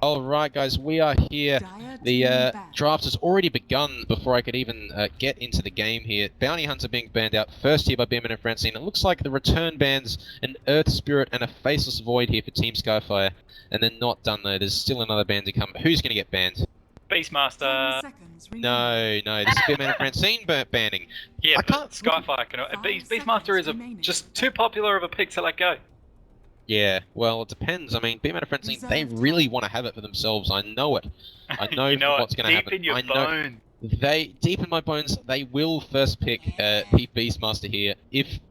Alright guys, we are here. The draft has already begun before I could even get into the game here. Bounty Hunts are being banned out first here by Beardman and Francine. It looks like the return bans an Earth Spirit and a Faceless Void here for Team SkyFire. And they're not done though, there's still another ban to come. Who's going to get banned? Beastmaster. No, this is Beardman and Francine banning. Yeah, but SkyFire can... Beastmaster is just too popular of a pick to let go. Yeah, well, it depends. I mean, Beardman and Francine, they really want to have it for themselves. I know it. I know, you know what's going to happen. Deep in your bone. Deep in my bones, they will first pick Beastmaster here,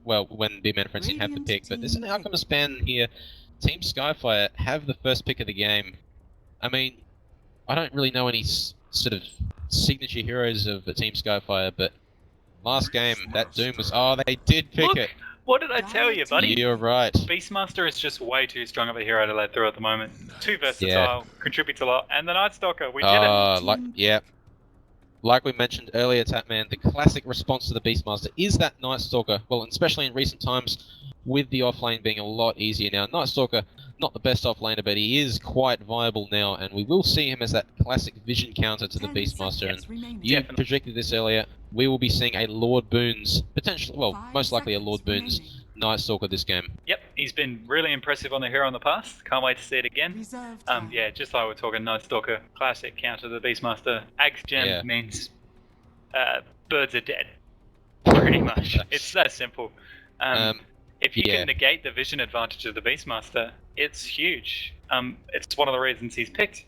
when Beardman and Francine have the pick. But there's an Alchemist ban here. Team SkyFire have the first pick of the game. I mean, I don't really know any sort of signature heroes of the Team SkyFire, but last game, that Doom was... Oh, they did pick it. What did I tell you, buddy? You're right. Beastmaster is just way too strong of a hero to let through at the moment. Too versatile, contributes a lot, and the Night Stalker, we did it. Like we mentioned earlier, Tapman, the classic response to the Beastmaster is that Night Stalker. Well, especially in recent times, with the offlane being a lot easier now. Night Stalker, not the best offlaner, but he is quite viable now, and we will see him as that classic vision counter to the Beastmaster. And you projected this earlier. We will be seeing a Lord Boons, potentially, well, most likely a Lord Boons Night Stalker this game. Yep, he's been really impressive on the hero in the past. Can't wait to see it again. Yeah, just like we're talking, Night Stalker, classic counter to the Beastmaster. Axe Gem means birds are dead. Pretty much. It's that simple. If you can negate the vision advantage of the Beastmaster, it's huge. It's one of the reasons he's picked.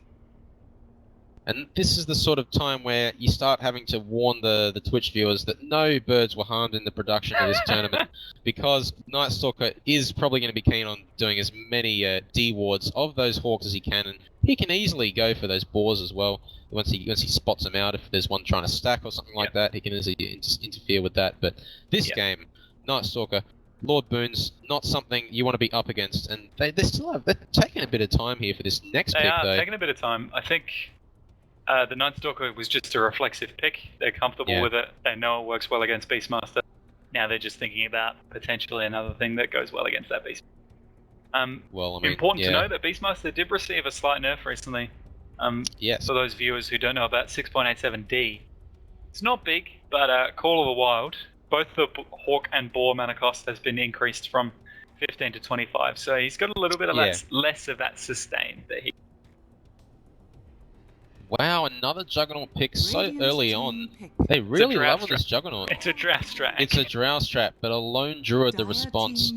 And this is the sort of time where you start having to warn the Twitch viewers that no birds were harmed in the production of this tournament, because Night Stalker is probably going to be keen on doing as many D-wards of those hawks as he can, and he can easily go for those boars as well. Once he spots them out, if there's one trying to stack or something like that, he can easily interfere with that. But this game, Night Stalker, Lord Boons, not something you want to be up against, and they're taking a bit of time here for this next pick, though. They are taking a bit of time. I think the Night Stalker was just a reflexive pick. They're comfortable with it. They know it works well against Beastmaster. Now they're just thinking about potentially another thing that goes well against that Beast. Important to know that Beastmaster did receive a slight nerf recently. For those viewers who don't know about 6.87D, it's not big, but Call of the Wild, both the Hawk and Boar mana cost has been increased from 15 to 25, so he's got a little bit of less of that sustain that he... Wow, another Juggernaut pick so early on. They really love this Juggernaut. It's a Drow strat. It's a Drow strat, but a Lone Druid, the response.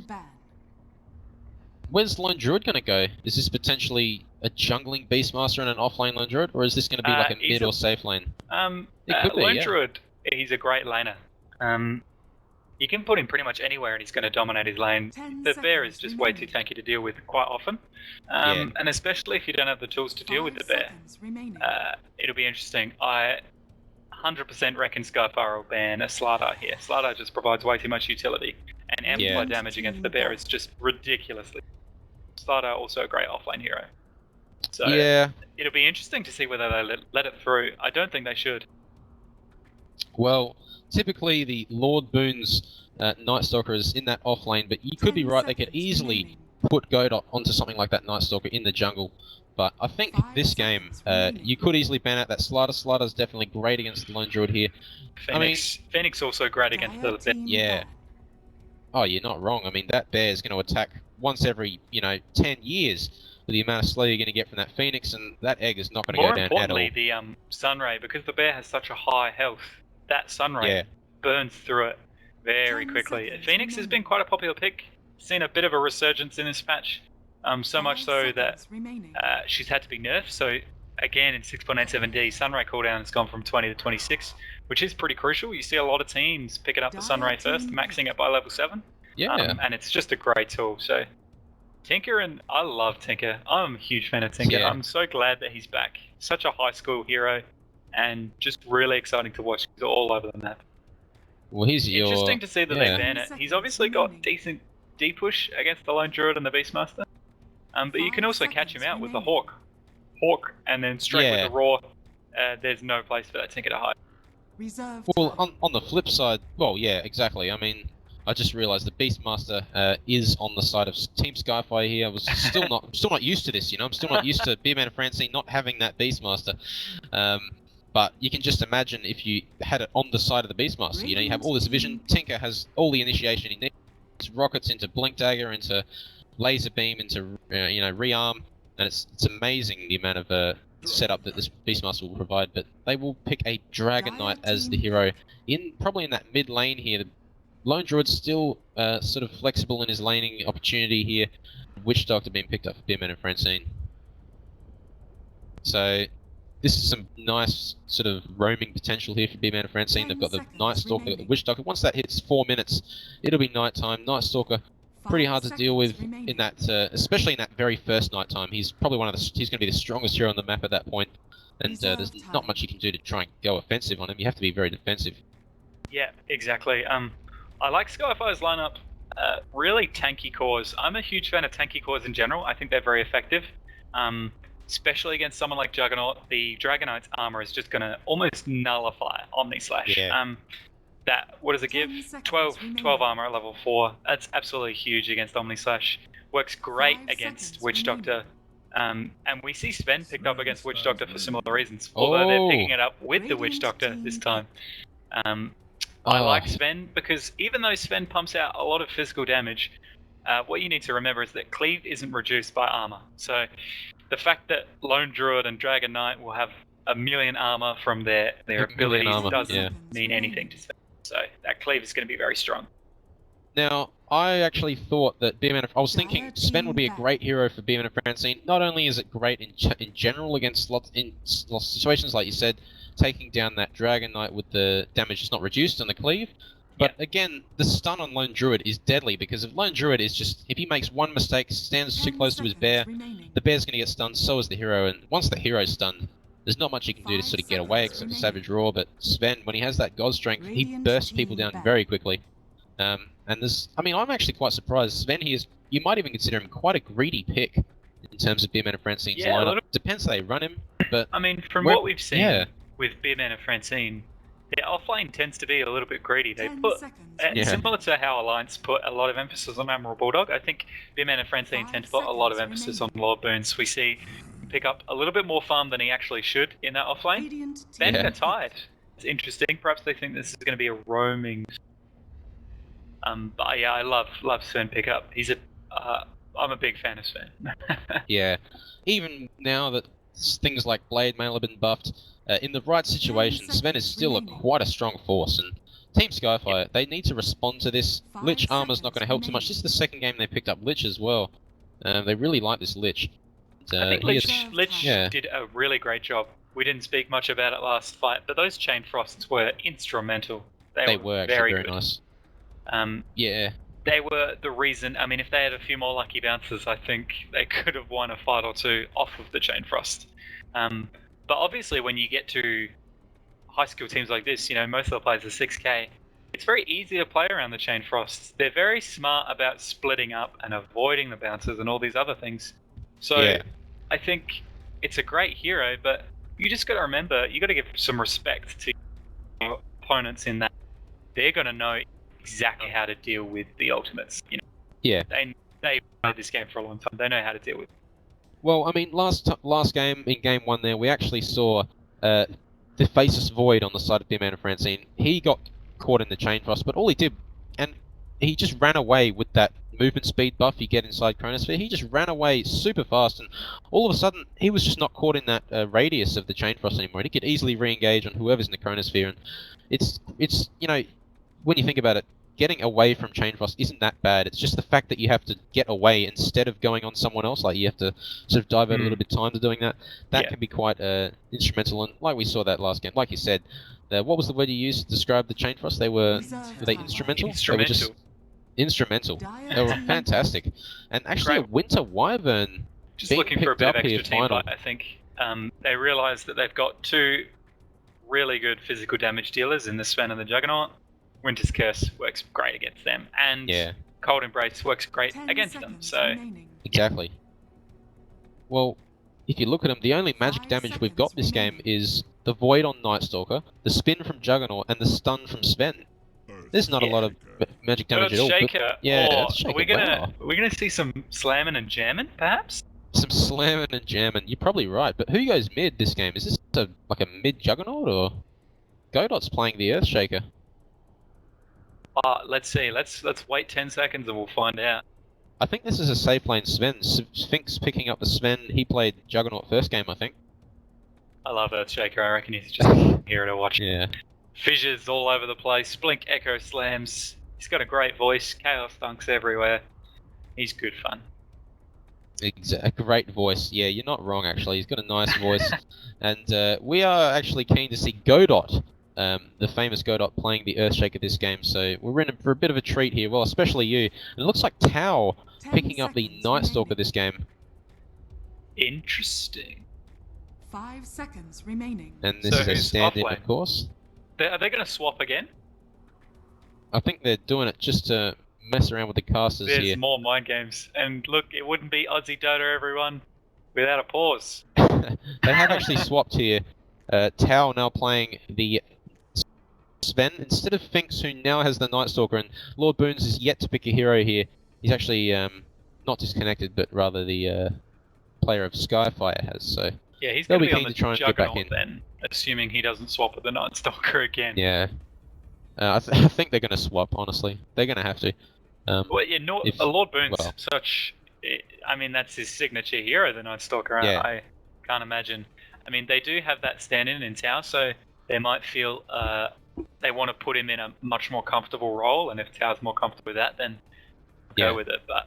Where's Lone Druid going to go? Is this potentially a jungling Beastmaster and an offlane Lone Druid, or is this going to be like a mid or safe lane? It could be, Lone Druid, he's a great laner. You can put him pretty much anywhere and he's going to dominate his lane. The bear is just way too tanky to deal with quite often. And especially if you don't have the tools to deal with the bear. It'll be interesting. I 100% reckon SkyFire will ban a Slardar here. Slardar just provides way too much utility. And amplify damage against the bear is just ridiculously. Slardar also a great offlane hero. So it'll be interesting to see whether they let it through. I don't think they should. Well, typically the Lord Boons Night Stalker is in that offlane, but you could be right, they could easily put Goat onto something like that Night Stalker in the jungle. But I think this game, you could easily ban out that Slardar. Slardar's definitely great against the Lone Druid here. Phoenix also great against the bear. Yeah. Oh, you're not wrong. I mean, that bear is going to attack once every, 10 years with the amount of slow you're going to get from that Phoenix, and that egg is not going to go down at all. More importantly, the Sunray, because the bear has such a high health, that Sunray burns through it very quickly. Phoenix has been quite a popular pick. Seen a bit of a resurgence in this patch, so much so that she's had to be nerfed. So again, in 6.87D, Sunray cooldown has gone from 20 to 26, which is pretty crucial. You see a lot of teams picking up the Sunray first, maxing it by level 7. And it's just a great tool. So Tinker, and I love Tinker. I'm a huge fan of Tinker. I'm so glad that he's back. Such a high school hero, and just really exciting to watch. He's all over the map. Well, he's interesting to see that they ban it. He's obviously got decent D-push against the Lone Druid and the Beastmaster. But you can also catch him out with the Hawk. And then straight with the Raw. There's no place for that Tinker to hide. Well, on the flip side, exactly. I mean, I just realised the Beastmaster is on the side of Team SkyFire here. I was still not used to this, you know. I'm still not used to Beardman and Francine not having that Beastmaster. But you can just imagine if you had it on the side of the Beastmaster. You know, you have all this vision. Tinker has all the initiation he needs. Rockets into Blink Dagger, into Laser Beam, into you know, Rearm, and it's amazing the amount of setup that this Beastmaster will provide. But they will pick a Dragon Knight as the hero probably in that mid lane here. The Lone Druid's still sort of flexible in his laning opportunity here. Witch Doctor being picked up for Beardman and Francine. So this is some nice sort of roaming potential here for Beardman and Francine. They've got the Night Stalker, they've got the Witch Doctor. Once that hits 4 minutes, it'll be night time. Night Stalker, pretty hard to deal with in that, especially in that very first night time. He's probably he's going to be the strongest hero on the map at that point, and there's not much you can do to try and go offensive on him. You have to be very defensive. Yeah, exactly. I like SkyFire's lineup. Really tanky cores. I'm a huge fan of tanky cores in general. I think they're very effective. Especially against someone like Juggernaut, the Dragon Knight's armor is just going to almost nullify Omni Slash. Yeah. What does it give? 12 armor at level 4. That's absolutely huge against Omni Slash. Works great against Witch Doctor. And we see Sven picked up against Witch Doctor for similar reasons. Although they're picking it up with the Witch Doctor this time. I like Sven because even though Sven pumps out a lot of physical damage, what you need to remember is that cleave isn't reduced by armor. So the fact that Lone Druid and Dragon Knight will have a million armor from their abilities doesn't mean anything to Sven. So that cleave is going to be very strong. Now, I actually thought that I was thinking Sven would be a great hero for Beardman and Francine. Not only is it great in general against lots situations like you said, taking down that Dragon Knight with the damage is not reduced on the cleave, but again, the stun on Lone Druid is deadly because if Lone Druid is just, if he makes one mistake, stands too close to his bear, the bear's going to get stunned, so is the hero, and once the hero's stunned, there's not much he can do to sort of get away except for Savage Roar, but Sven, when he has that God Strength, he bursts people down very quickly. And I'm actually quite surprised. Sven, you might even consider him quite a greedy pick in terms of Beardman and Francine's lineup. Depends how they run him, but... I mean, from what we've seen with Beardman and Francine, their offlane tends to be a little bit greedy. They put, similar to how Alliance put a lot of emphasis on Admiral Bulldog, I think Beardman and Francine tend to put a lot of emphasis on Lord Boons. We see him pick up a little bit more farm than he actually should in that offlane. Then they're tired. It's interesting. Perhaps they think this is going to be a roaming... but yeah, I love Sven pickup. I'm a big fan of Sven. Yeah, even now that things like Blade Mail have been buffed, in the right situation, Sven is still quite a strong force. And Team SkyFire, they need to respond to this. Lich armor's not going to help too much. This is the second game they picked up Lich as well. They really like this Lich. I think Lich did a really great job. We didn't speak much about it last fight, but those Chain Frosts were instrumental. They were actually very nice. They were the reason. I mean, if they had a few more lucky bounces, I think they could have won a fight or two off of the Chain Frost. But obviously, when you get to high skill teams like this, you know, most of the players are 6k. It's very easy to play around the Chain Frosts. They're very smart about splitting up and avoiding the bounces and all these other things. So I think it's a great hero, but you just got to remember, you got to give some respect to your opponents in that they're going to know exactly how to deal with the ultimates. You know, they played this game for a long time. They know how to deal with it. Well, I mean, last game, in game 1 there, we actually saw the Faceless Void on the side of Beardman and Francine. He got caught in the Chain Frost, but all he did, and he just ran away with that movement speed buff you get inside Chronosphere. He just ran away super fast, and all of a sudden, he was just not caught in that radius of the Chain Frost anymore. And he could easily re-engage on whoever's in the Chronosphere, and it's you know, when you think about it, getting away from Chain Frost isn't that bad. It's just the fact that you have to get away instead of going on someone else. Like, you have to sort of divert a little bit of time to doing that. That can be quite instrumental. And like we saw that last game, like you said, what was the word you used to describe the Chain Frost? Were they instrumental? They were just instrumental. They were fantastic. And actually, a Winter Wyvern just being looking for a picked bit up of extra here team finally. fight, I think. They realised that they've got two really good physical damage dealers in the Sven and the Juggernaut. Winter's Curse works great against them, and Cold Embrace works great against them. So exactly. Well, if you look at them, the only magic damage we've got this game is the Void on Night Stalker, the spin from Juggernaut, and the stun from Sven. There's not a lot of magic damage at all. Shaker. But, yeah, Or Earthshaker, are we gonna see some slamming and jamming, perhaps? Some slamming and jamming. You're probably right, but who goes mid this game? Is this like a mid juggernaut or Godot's playing the Earthshaker? Let's see. Let's wait 10 seconds and we'll find out. I think this is a safe lane Sven. Sphinx picking up the Sven. He played Juggernaut first game, I think. I love Earthshaker. I reckon he's just a hero to watch. Yeah. Fissures all over the place. Blink Echo slams. He's got a great voice. Chaos dunks everywhere. He's good fun. A great voice. Yeah, you're not wrong, actually. He's got a nice voice. And we are actually keen to see Godot, the famous Godot, playing the Earthshaker this game. So we're in for a bit of a treat here. Well, especially you. And it looks like Tao picking up the Night Stalker this game. Interesting. 5 seconds remaining. And this is a stand-in, of course. Are they going to swap again? I think they're doing it just to mess around with the casters There's here. more mind games. And look, it wouldn't be Aussie Dota, everyone, without a pause. They have actually swapped here. Tao now playing the Sven instead of Finks, who now has the Night Stalker, and Lord Boons is yet to pick a hero here. He's actually not disconnected, but rather the player of SkyFire has. So yeah, he's going to be on the try and get back in. then, assuming he doesn't swap with the Night Stalker again. Yeah, I think they're going to swap. Honestly, they're going to have to. Well, yeah, Lord Boons, such. I mean, that's his signature hero, the Night Stalker. Yeah. I can't imagine. I mean, they do have that stand-in Tao, so they might feel they want to put him in a much more comfortable role, and if Tao's more comfortable with that, then go with it. But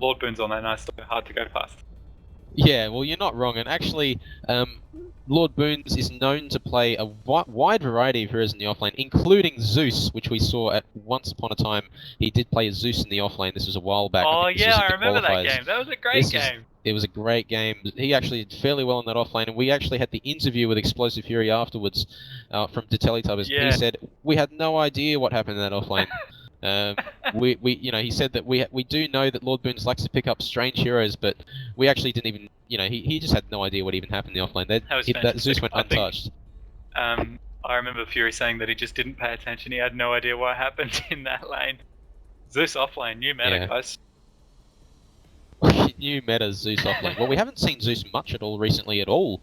Lord Boons on that Night Stalker, hard to go past. Yeah, well, you're not wrong, and actually, Lord Boons is known to play a wide variety of heroes in the offlane, including Zeus, which we saw at once upon a time. He did play Zeus in the offlane. This was a while back. Oh yeah, I remember that game. That was a great game. It was a great game. He actually did fairly well in that offlane, and we actually had the interview with Explosive Fury afterwards from the Teletubbies. Yeah. He said we had no idea what happened in that offlane. He said that we do know that Lord Boons likes to pick up strange heroes, but we actually didn't even, he just had no idea what even happened in the offlane. That Zeus went untouched. I remember Fury saying that he just didn't pay attention. He had no idea what happened in that lane. Zeus offlane, new meta, guys. New meta Zeus offlane. Well, we haven't seen Zeus much at all recently at all.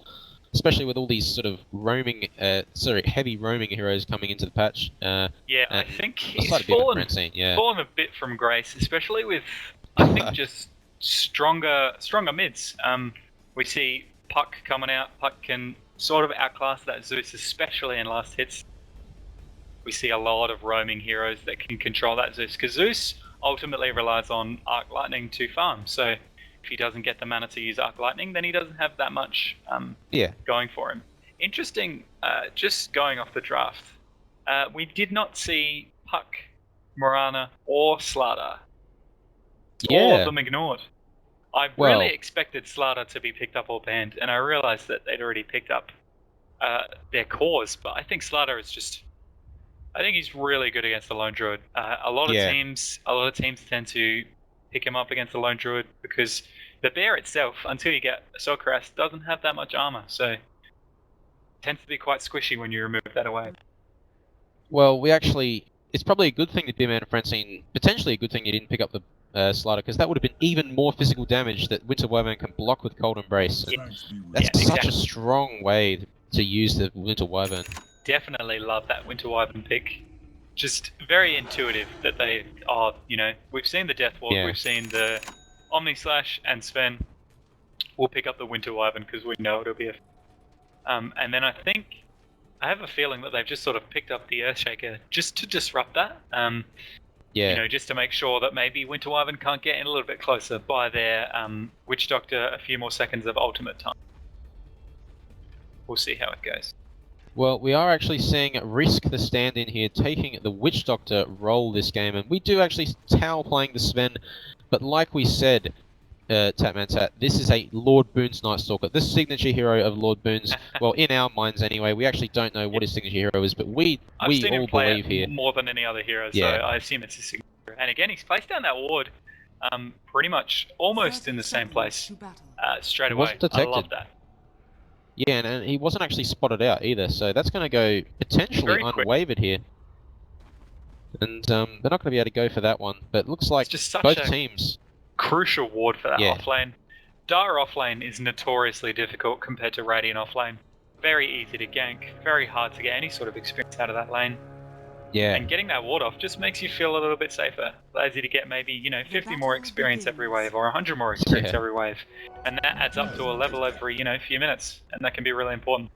Especially with all these sort of heavy roaming heroes coming into the patch. I think he's fallen a bit from grace, especially with, I think, just stronger mids. We see Puck coming out. Puck can sort of outclass that Zeus, especially in last hits. We see a lot of roaming heroes that can control that Zeus, because Zeus ultimately relies on Arc Lightning to farm. So if he doesn't get the mana to use Arc Lightning, then he doesn't have that much going for him. Interesting, just going off the draft, we did not see Puck, Morana, or Slardar. All of them ignored. I really expected Slardar to be picked up or banned, and I realized that they'd already picked up their cores, but I think Slardar is just... I think he's really good against the Lone Druid. A lot of teams tend to pick him up against the Lone Druid because the bear itself, until you get Socrates, doesn't have that much armor, so it tends to be quite squishy when you remove that away. Well, it's probably a good thing that Beardman and Francine, potentially a good thing you didn't pick up the Slardar, because that would have been even more physical damage that Winter Wyvern can block with Cold Embrace. That's such a strong way to use the Winter Wyvern. Definitely love that Winter Wyvern pick. Just very intuitive that they are, we've seen the Death Ward, we've seen the Omni Slash, and Sven will pick up the Winter Wyvern because we know it'll be and then I have a feeling that they've just sort of picked up the Earthshaker just to disrupt that. Just to make sure that maybe Winter Wyvern can't get in a little bit closer by their Witch Doctor a few more seconds of ultimate time. We'll see how it goes. Well, we are actually seeing Risk the stand-in here, taking the Witch Doctor role this game, and we do actually Tao playing the Sven, but like we said, Tatman, this is a Lord Boons Night Stalker, the signature hero of Lord Boons. Well, in our minds anyway, we actually don't know what his signature hero is, but we all believe here. More than any other hero, so I assume it's his signature. And again, he's placed down that ward, pretty much almost in the same place straight away. I love that. Yeah, and he wasn't actually spotted out either, so that's going to go potentially unwavered here. And they're not going to be able to go for that one. But it looks like It's just such both a teams... crucial ward for that Yeah. offlane. Dire offlane is notoriously difficult compared to Radiant offlane. Very easy to gank, very hard to get any sort of experience out of that lane. Yeah, And getting that ward off just makes you feel a little bit safer. Allows you to get maybe, you know, 50 more experience every wave or 100 more experience Yeah. every wave. And that adds up to a level every, you know, few minutes. And that can be really important.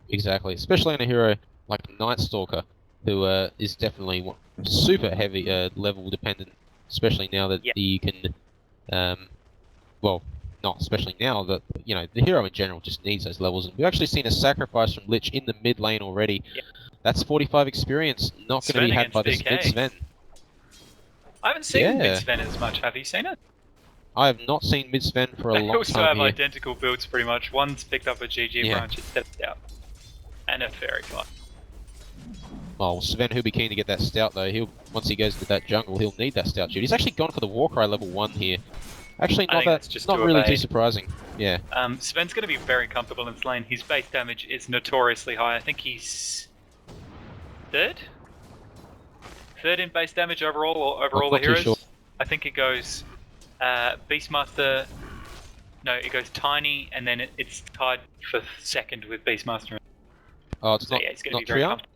exactly. Especially on a hero like Night Stalker, who is definitely super heavy level dependent. Especially now that Yeah. you can, well, not especially now that you know the hero in general just needs those levels. And we've actually seen a sacrifice from Lich in the mid lane already. Yeah. That's 45 experience, not going to Sven be had by against this DK. mid Sven. I haven't seen Yeah. mid Sven as much. Have you seen it? I have not seen mid Sven for a They long also time have here. identical builds pretty much. One's picked up a GG Yeah. branch instead of Stout. And a Fairy Fly. Well, Sven will be keen to get that stout though. He'll once he goes to that jungle, he'll need that stout shoot. He's actually gone for the Warcry level 1 here. Actually, I not think that, that's just not to really evade. too surprising. Yeah, Sven's going to be very comfortable in this lane. His base damage is notoriously high. I think he's third in base damage overall, or over I'm all the not too heroes. sure. I think it goes Beastmaster. No, it goes Tiny, and then it's tied for second with Beastmaster. oh, it's So not yeah, it's going to not be very Treant. comfortable.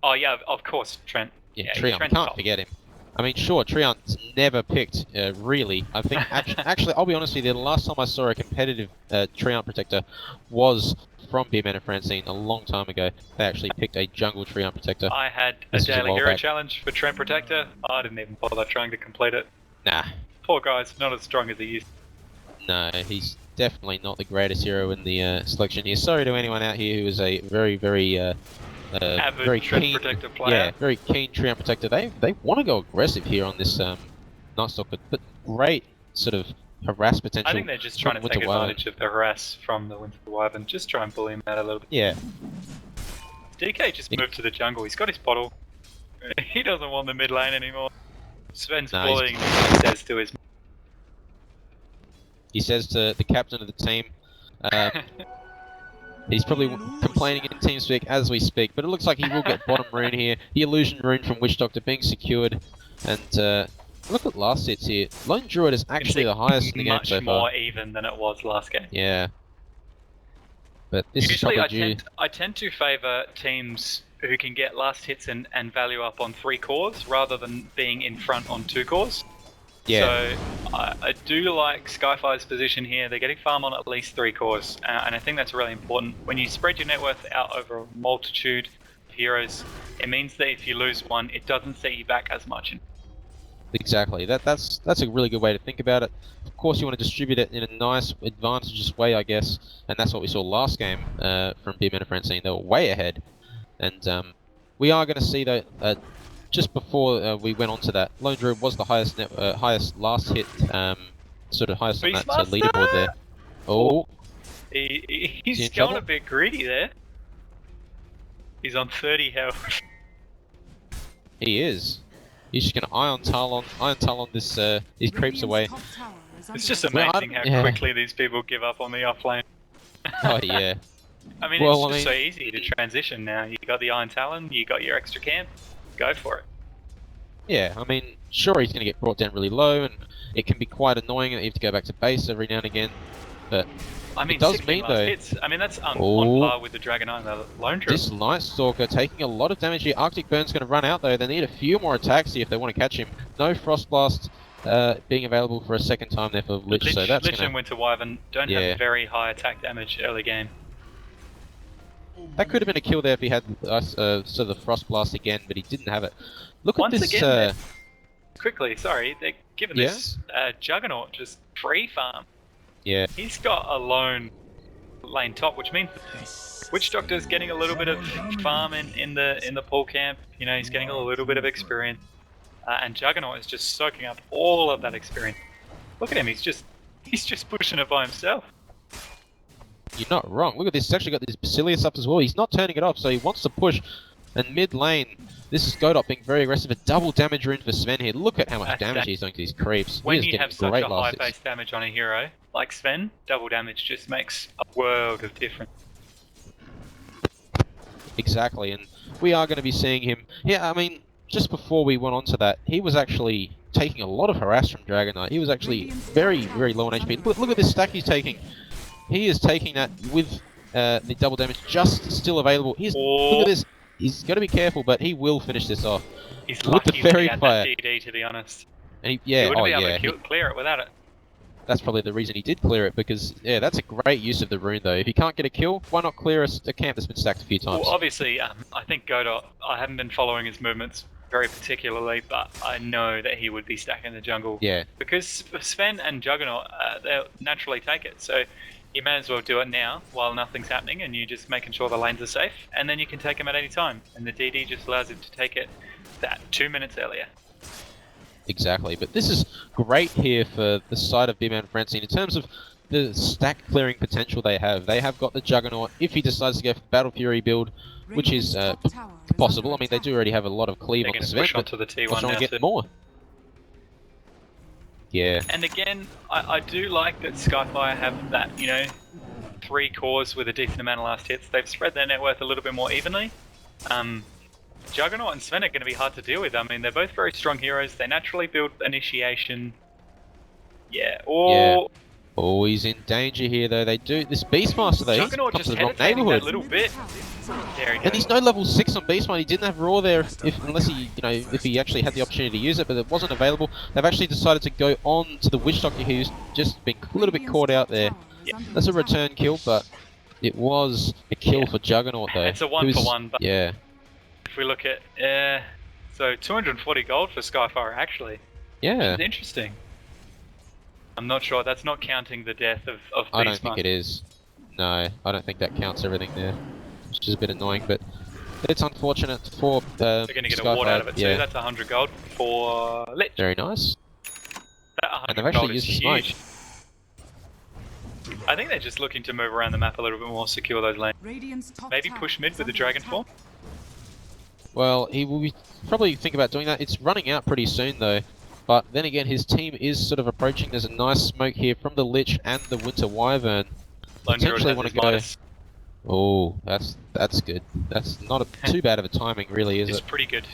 Oh yeah, of course, Trent. Yeah, Yeah, Treant. Trent's Can't top. forget him. I mean, sure, Treant's never picked, really. I think, actually, I'll be honest with you, the last time I saw a competitive Treant protector was from Beardman and Francine a long time ago. They actually picked a jungle Treant protector. I had a This was a daily while hero back. challenge for Trent Protector. I didn't even bother trying to complete it. Nah, Poor guy's not as strong as he used. no, he's definitely not the greatest hero in the selection here. Sorry to anyone out here who is a very, very, Avid very Trent keen, Protector player. yeah, very keen Treant protector. They want to go aggressive here on this Night Stalker, but great sort of harass potential. I think they're just trying to from take Winter Wyvern. advantage of the harass from the Winter Wyvern. Just try and bully him out a little bit. Yeah, DK just moved to the jungle. He's got his bottle. He doesn't want the mid lane anymore. Sven's No, he's- bullying him, he says to his. he says to the captain of the team. He's probably complaining in TeamSpeak as we speak, but it looks like he will get bottom rune here. The illusion rune from Witch Doctor being secured, and look at last hits here. Lone Druid is actually the highest in the game much so far. more even than it was last game. Yeah, but this Usually, is I probably due. tend to favour teams who can get last hits and value up on 3 cores rather than being in front on 2 cores. Yeah, So I do like SkyFire's position here. They're getting farm on at least 3 cores, and I think that's really important. When you spread your net worth out over a multitude of heroes, it means that if you lose one, it doesn't set you back as much. exactly. That's a really good way to think about it. Of course, you want to distribute it in a nice, advantageous way, I guess, and that's what we saw last game from Beardman and Francine. They were way ahead, and we are going to see that. Just before we went on to that, Lone Druid was the highest highest last hit, sort of highest on that Beastmaster! leaderboard there. Oh, He's in going trouble? a bit greedy there. He's on 30 health. he is. He's just going to Iron Talon this these creeps away. It's just Well, amazing how yeah. quickly these people give up on the offlane. Oh yeah, I mean, Well, it's I just so mean- easy to transition now. You got the Iron Talon, you got your extra camp, go for it. yeah. I mean, sure he's going to get brought down really low, and it can be quite annoying that you have to go back to base every now and again. But I mean, does 16 mean, last though- hits. I mean, that's on Oh. par with the Dragon Eye and the Lone Druid. this Night Stalker taking a lot of damage here. Arctic Burn's going to run out though. They need a few more attacks here if they want to catch him. No Frost Blast being available for a second time there for Lich, so that's Lich going and Winter Wyvern don't Yeah. have very high attack damage early game. that could have been a kill there if he had sort of the Frost Blast again, but he didn't have it. Look Once at this. again, Quickly, sorry, they're giving Yeah? this Juggernaut just free farm. Yeah, He's got a lone lane top, which means Witch Doctor's getting a little bit of farm in the pool camp. You know, he's getting a little bit of experience, and Juggernaut is just soaking up all of that experience. Look at him, he's just pushing it by himself. you're not wrong. Look at this. He's actually got this Basilius up as well. He's not turning it off, so he wants to push. And mid lane, this is Godot being very aggressive. A double damage rune for Sven here. Look at how much That's damage that- he's doing to these creeps. When he is you getting have such great a high last hits. base damage on a hero like Sven, double damage just makes a world of difference. Exactly, and we are going to be seeing him. Yeah, I mean, just before we went on to that, he was actually taking a lot of harass from Dragon Knight. He was actually very, very low on HP. Look at this stack he's taking. He is taking that with the double damage just still available. Look at this. He's got to be careful, but he will finish this off. He's with lucky the fairy that fire. DD, to be honest. And He wouldn't be able to clear it without it. That's probably the reason he did clear it, because yeah, that's a great use of the rune though. If you can't get a kill, why not clear a camp that's been stacked a few times? Well, obviously, I think Godot, I haven't been following his movements very particularly, but I know that he would be stacking the jungle. Yeah. Because Sven and Juggernaut, they'll naturally take it, so you may as well do it now while nothing's happening and you're just making sure the lanes are safe, and then you can take him at any time. And the DD just allows him to take it that 2 minutes earlier. Exactly, but this is great here for the side of Beardman Francine in terms of the stack clearing potential they have. They have got the Juggernaut if he decides to go for Battle Fury build, which is possible. I mean, they do already have a lot of cleave on the Sven, but onto the T1 trying now to get more. Yeah. And again, I do like that SkyFire have that, 3 cores with a decent amount of last hits. They've spread their net worth a little bit more evenly. Juggernaut and Sven are going to be hard to deal with. I mean, they're both very strong heroes. They naturally build initiation. Yeah. Oh, he's in danger here, though. They do this Beastmaster, though. Juggernaut He's just to the wrong hesitating neighborhood. that little bit. There he goes. And he's no level 6 on Beastmaster. He didn't have Raw there, unless he, if he actually had the opportunity to use it, but it wasn't available. They've actually decided to go on to the Witch Doctor, who's just been a little bit caught out there. Yeah. That's a return kill, but it was a kill for Juggernaut, though. It's a 1-for-1, but yeah. if we look at, so 240 gold for SkyFire, actually. Yeah. Which is interesting. I'm not sure. That's not counting the death of Beastmaster. I don't think it is. No, I don't think that counts everything there. Which is a bit annoying, but it's unfortunate for They're going to get a ward out of it too. Yeah. That's 100 gold for Lich. Very nice. That 100 And they've actually gold is used the smoke. huge. I think they're just looking to move around the map a little bit more, secure those lanes. Maybe push mid with the Dragon Form. Well, he will probably think about doing that. It's running out pretty soon, though. But then again, his team is sort of approaching. There's a nice smoke here from the Lich and the Winter Wyvern. Potentially want to go. Oh, that's good. That's not too bad of a timing, really, is it? It's pretty good.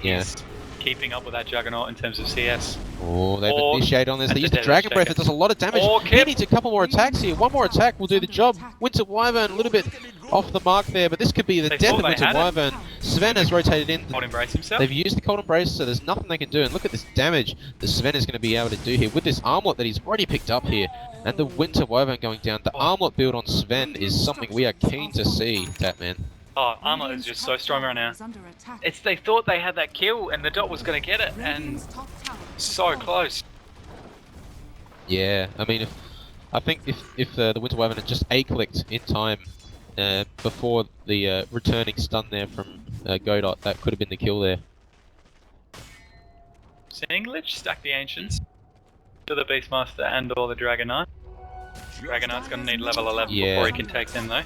Yeah. He's keeping up with that Juggernaut in terms of CS. Oh, they've initiated on this. They use the Desert Dragon Breath. Shaker. It does a lot of damage. He needs a couple more attacks here. One more attack will do the job. Winter Wyvern a little bit off the mark there, but this could be the death of Winter Wyvern. Sven has rotated in. Cold Embrace himself. They've used the Cold Embrace, so there's nothing they can do. And look at this damage that Sven is going to be able to do here with this armlet that he's already picked up here. And the Winter Wyvern going down. The armlet build on Sven is something we are keen to see, Tatman. Oh, Armlet is just so strong right now. They thought they had that kill and the dot was going to get it, and so close. Yeah, I mean, I think if the Winter Wyvern had just A-clicked in time before the returning stun there from Godot, that could have been the kill there. Seeing Lich stack the Ancients to the Beastmaster and or the Dragon Knight. Dragon Knight's going to need level 11 before he can take them though.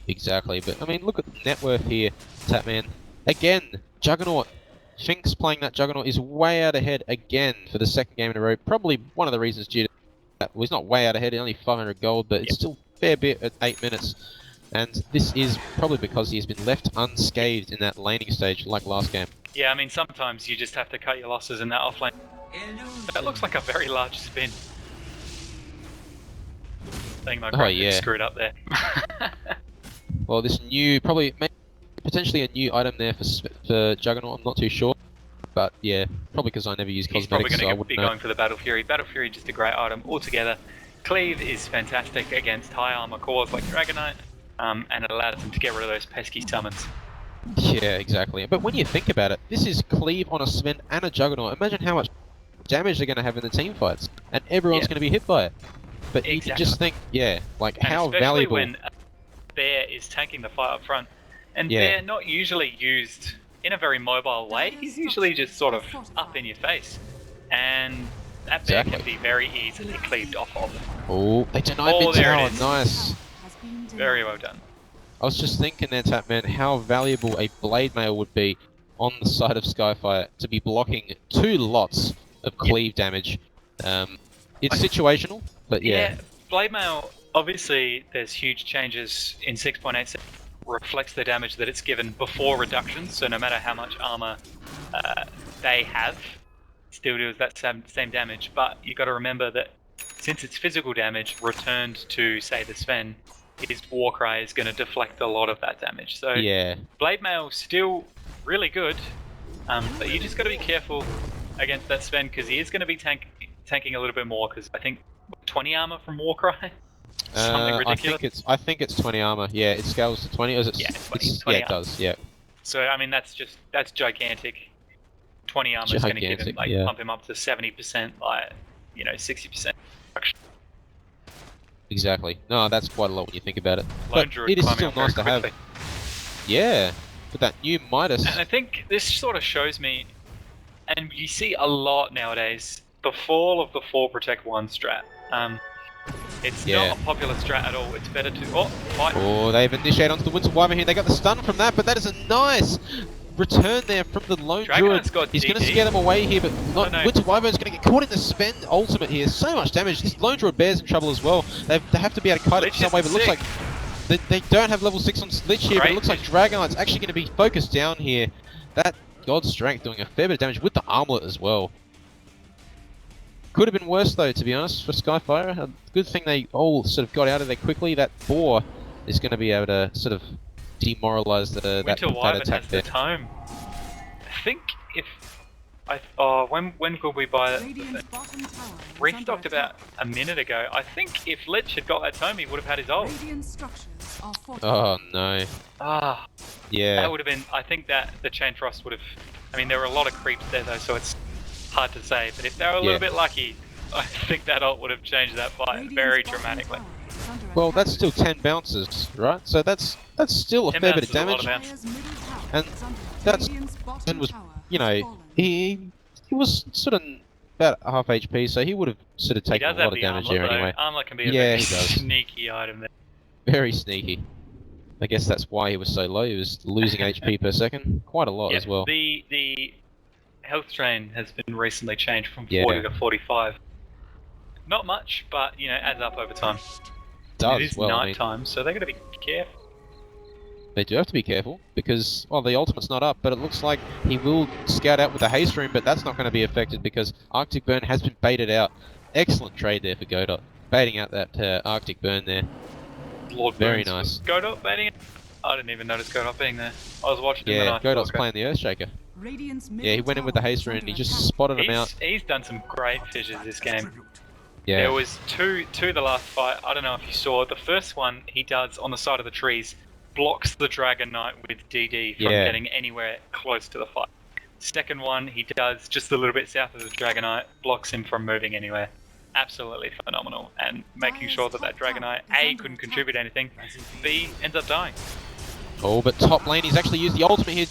Exactly, but I mean, look at the net worth here, Tatman. Again, Juggernaut. Finks playing that Juggernaut is way out ahead again for the second game in a row. Probably one of the reasons due to that. Well, he's not way out ahead, only 500 gold, but it's still a fair bit at 8 minutes. And this is probably because he's been left unscathed in that laning stage like last game. Yeah, I mean, sometimes you just have to cut your losses in that offlane. That looks like a very large spin. I think my graphics screwed up there. Well, this new, potentially a new item there for Juggernaut, I'm not too sure. But yeah, probably because I never use cosmetics, He's probably going to be going for the Battle Fury. Battle Fury, just a great item altogether. Cleave is fantastic against high armor cores like Dragon Knight, and it allows them to get rid of those pesky summons. Yeah, exactly. But when you think about it, this is Cleave on a Sven and a Juggernaut. Imagine how much damage they're going to have in the team fights, and everyone's going to be hit by it. But you can just think, like and how especially valuable. When Bear is tanking the fight up front, and Bear not usually used in a very mobile way. He's usually just sort of up in your face, and that Bear can be very easily cleaved off of. Oh, they denied mid tower. Nice. Very well done. I was just thinking there, Tatman, how valuable a Blade Mail would be on the side of SkyFire to be blocking 2 lots of cleave damage. It's situational, but Blade Mail, obviously there's huge changes in 6.8 reflects the damage that it's given before reductions, so no matter how much armor they have, it still deals that same damage. But you got to remember that since it's physical damage returned to, say, the Sven, his Warcry is going to deflect a lot of that damage. So Yeah. Blade Mail still really good, but you just got to be careful against that Sven because he is going to be tanking a little bit more because I think 20 armor from Warcry. Something ridiculous. I think it's 20 armor. Yeah, it scales to 20. Or is it? Yeah, 20 yeah, it armor. does. Yeah. So I mean, that's gigantic. 20 armor is going to give him pump him up to 70%, 60%. Exactly. No, that's quite a lot when you think about it. Lone But Druid it is climbing still up very nice to have. quickly. Yeah, but that new Midas. And I think this sort of shows me, and you see a lot nowadays, the fall of the 4 Protect 1 strat. It's not a popular strat at all. It's better to fight. Oh, they've initiated onto the Winter Wyvern here. They got the stun from that, but that is a nice return there from the Lone Druid. He's going to scare them away here, but Winter Wyvern's going to get caught in the Sven ultimate here. So much damage. This Lone Druid Bear's in trouble as well. They have to be able to kite it some way, but it looks like they don't have level 6 on Lich here, but it looks like Dragonite's actually going to be focused down here. That God's Strength doing a fair bit of damage with the armlet as well. Could have been worse though, to be honest, for SkyFire. A good thing they all sort of got out of there quickly. That boar is going to be able to sort of demoralize that Wyvern attack has there. the tome. I think if when could we buy it? Restocked about a minute ago. I think if Lich had got that tome, he would have had his ult. Oh no. Ah. Yeah. That would have been. I think that the Chain Frost would have. I mean, there were a lot of creeps there though, so it's hard to say, but if they were a little bit lucky, I think that ult would have changed that fight very dramatically. Well, that's still 10 bounces, right? So that's still a fair bit of damage. And that's was, you know, he was sort of about half HP, so he would have sort of taken a lot of damage there anyway. Armlet can be a very sneaky item there. Very sneaky. I guess that's why he was so low. He was losing HP per second, quite a lot as well. The health train has been recently changed from 40 to 45. Not much, but you know, adds up over time. It is night time, so they're going to be careful. They do have to be careful because, well, the ultimate's not up, but it looks like he will scout out with the haste rune, but that's not going to be affected because Arctic Burn has been baited out. Excellent trade there for Godot, baiting out that Arctic Burn there. Lord very Burns nice. Godot baiting it? I didn't even notice Godot being there. I was watching him and I Godot's playing the Earthshaker. Yeah, he went in with the haste rune and he just spotted him out. He's done some great fishes this game. Yeah. There was two the last fight. I don't know if you saw. The first one he does on the side of the trees, blocks the Dragon Knight with DD from getting anywhere close to the fight. Second one he does just a little bit south of the Dragon Knight, blocks him from moving anywhere. Absolutely phenomenal, and making sure that Dragon Knight A couldn't contribute anything, B ends up dying. Oh, but top lane, he's actually used the ultimate here.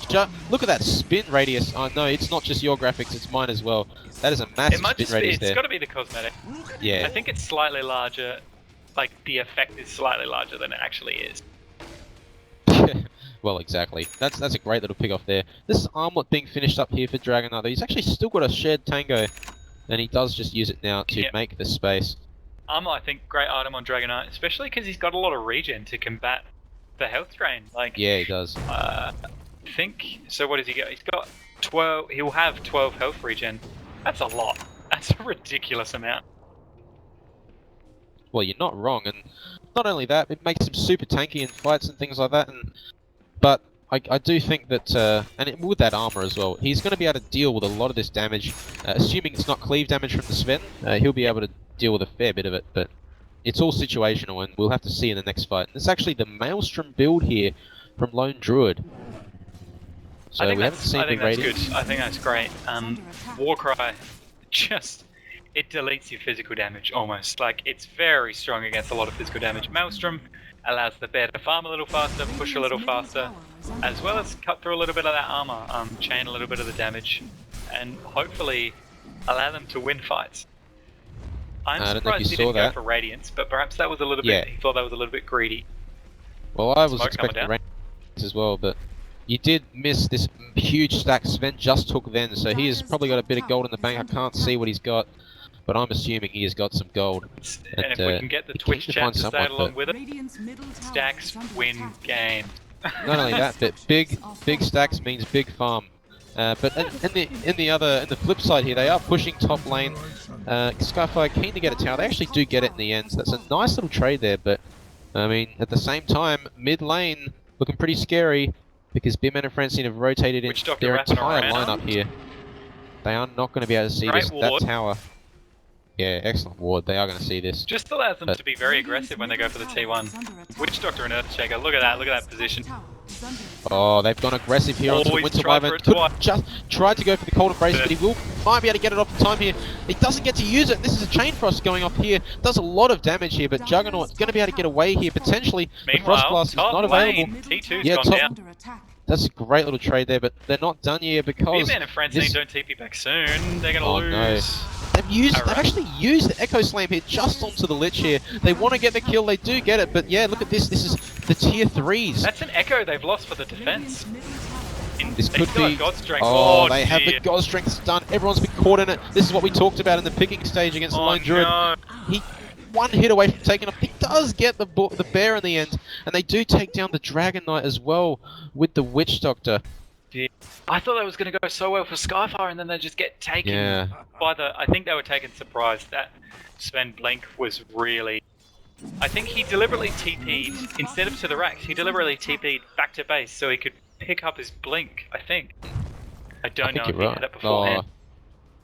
Look at that spin radius. Oh no, it's not just your graphics, it's mine as well. That is a massive spin radius there. It's got to be the cosmetic. Yeah. I think it's slightly larger, like the effect is slightly larger than it actually is. Well, exactly. That's a great little pick off there. This armlet being finished up here for Dragon Knight, he's actually still got a shared tango, and he does just use it now to make the space. Armor, I think, great item on Dragon Knight, especially because he's got a lot of regen to combat the health drain. Like, yeah, he does. I think, so what does he get? He's got 12, he'll have 12 health regen. That's a lot. That's a ridiculous amount. Well, you're not wrong, and not only that, it makes him super tanky in fights and things like that, but I do think that, and with that armor as well, he's going to be able to deal with a lot of this damage, assuming it's not cleave damage from the Sven, he'll be able to deal with a fair bit of it, but it's all situational, and we'll have to see in the next fight. It's actually the Maelstrom build here from Lone Druid. So we haven't seen the radius. I think that's great. Warcry, it deletes your physical damage almost. Like, it's very strong against a lot of physical damage. Maelstrom allows the bear to farm a little faster, push a little faster, as well as cut through a little bit of that armor, chain a little bit of the damage, and hopefully allow them to win fights. I'm surprised he didn't go for Radiance, but perhaps that was a little bit, he thought that was a little bit greedy. Well, I was expecting Radiance as well, but you did miss this huge stack Sven just took then, so he has probably got a bit of gold in the bank. I can't see what he's got, but I'm assuming he has got some gold. And if we can get the Twitch chat to stay along with it, stacks win game. Not only that, but big stacks means big farm. But in the flip side here, they are pushing top lane. SkyFire keen to get a tower. They actually do get it in the end. So that's a nice little trade there. But I mean, at the same time, mid lane looking pretty scary because Beardman and Francine have rotated in their entire lineup here. They are not going to be able to see that tower. Yeah, excellent ward. They are going to see this. Just allows them to be very aggressive when they go for the T1. Witch Doctor and Earthshaker, look at that position. Oh, they've gone aggressive here onto the Winter Wyvern. Could just tried to go for the Cold Embrace, but he might be able to get it off in time here. He doesn't get to use it. This is a Chain Frost going off here. Does a lot of damage here, but Juggernaut's going to be able to get away here potentially. The Frost Blast is not available. T2's gone down. That's a great little trade there, but they're not done yet because Beardman and Francine don't TP back soon. They're going to lose. No. They've actually used the Echo Slam here just onto the Lich here. They want to get the kill, they do get it, but yeah, look at this. This is the tier 3s. That's an Echo they've lost for the defense. This could be... God Strength. Oh, they have the God Strength stun. Everyone's been caught in it. This is what we talked about in the picking stage against the Lone Druid. He one hit away from taking off. He does get the bear in the end, and they do take down the Dragon Knight as well with the Witch Doctor. Yeah. I thought that was going to go so well for SkyFire, and then they just get taken by the... I think they were taken surprised that Sven Blink was really... I think he deliberately TP'd, instead of to the racks, he deliberately TP'd back to base so he could pick up his Blink, I think. I don't know if he had it beforehand.